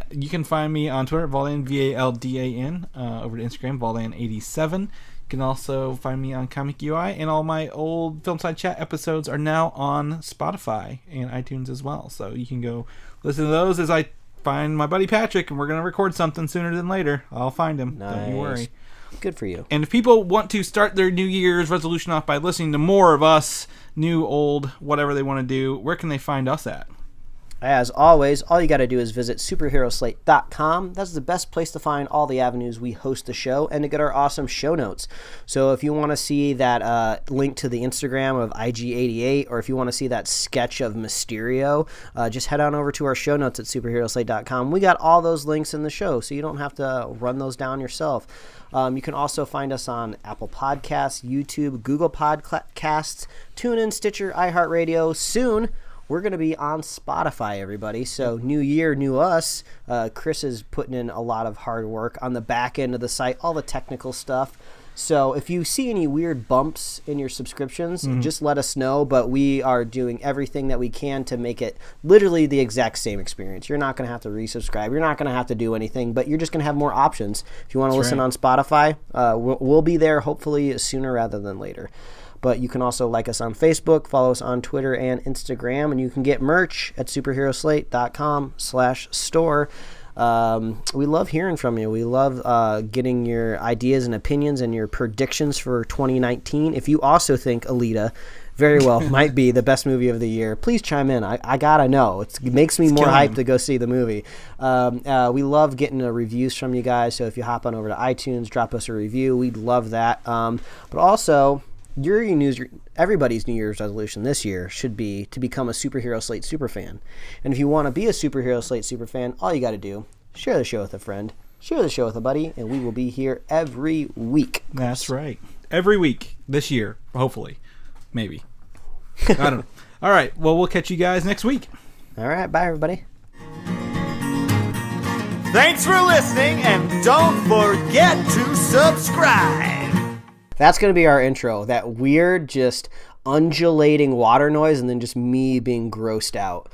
You can find me on Twitter, Valdan, Valdan, over to Instagram, Valdan87. You can also find me on Comic UI, and all my old Filmside Chat episodes are now on Spotify and iTunes as well. So you can go listen to those as I find my buddy Patrick, and we're going to record something sooner than later. I'll find him. Nice. Don't you worry. Good for you. And if people want to start their New Year's resolution off by listening to more of us, new, old, whatever they want to do, where can they find us at? As always, all you got to do is visit superheroslate.com. That's the best place to find all the avenues we host the show and to get our awesome show notes. So if you want to see that link to the Instagram of IG88, or if you want to see that sketch of Mysterio, just head on over to our show notes at superheroslate.com. We got all those links in the show, so you don't have to run those down yourself. You can also find us on Apple Podcasts, YouTube, Google Podcasts, TuneIn, Stitcher, iHeartRadio. Soon, we're going to be on Spotify, everybody. So new year, new us. Chris is putting in a lot of hard work on the back end of the site, all the technical stuff. So if you see any weird bumps in your subscriptions, just let us know. But we are doing everything that we can to make it literally the exact same experience. You're not going to have to resubscribe. You're not going to have to do anything, but you're just going to have more options. If you want to listen on Spotify, we'll be there hopefully sooner rather than later. But you can also like us on Facebook, follow us on Twitter and Instagram, and you can get merch at superheroslate.com/store. We love hearing from you. We love getting your ideas and opinions and your predictions for 2019. If you also think Alita very well might be the best movie of the year, please chime in. I gotta know. It makes me more hyped to go see the movie. We love getting reviews from you guys, so if you hop on over to iTunes, drop us a review. We'd love that. But also, everybody's New Year's resolution this year should be to become a Superhero Slate superfan. And if you want to be a Superhero Slate superfan, all you got to do, share the show with a friend, share the show with a buddy, and we will be here every week. That's right. Every week this year, hopefully. Maybe. I don't know. All right. Well, we'll catch you guys next week. All right. Bye, everybody. Thanks for listening, and don't forget to subscribe. That's going to be our intro. That weird, just undulating water noise, and then just me being grossed out.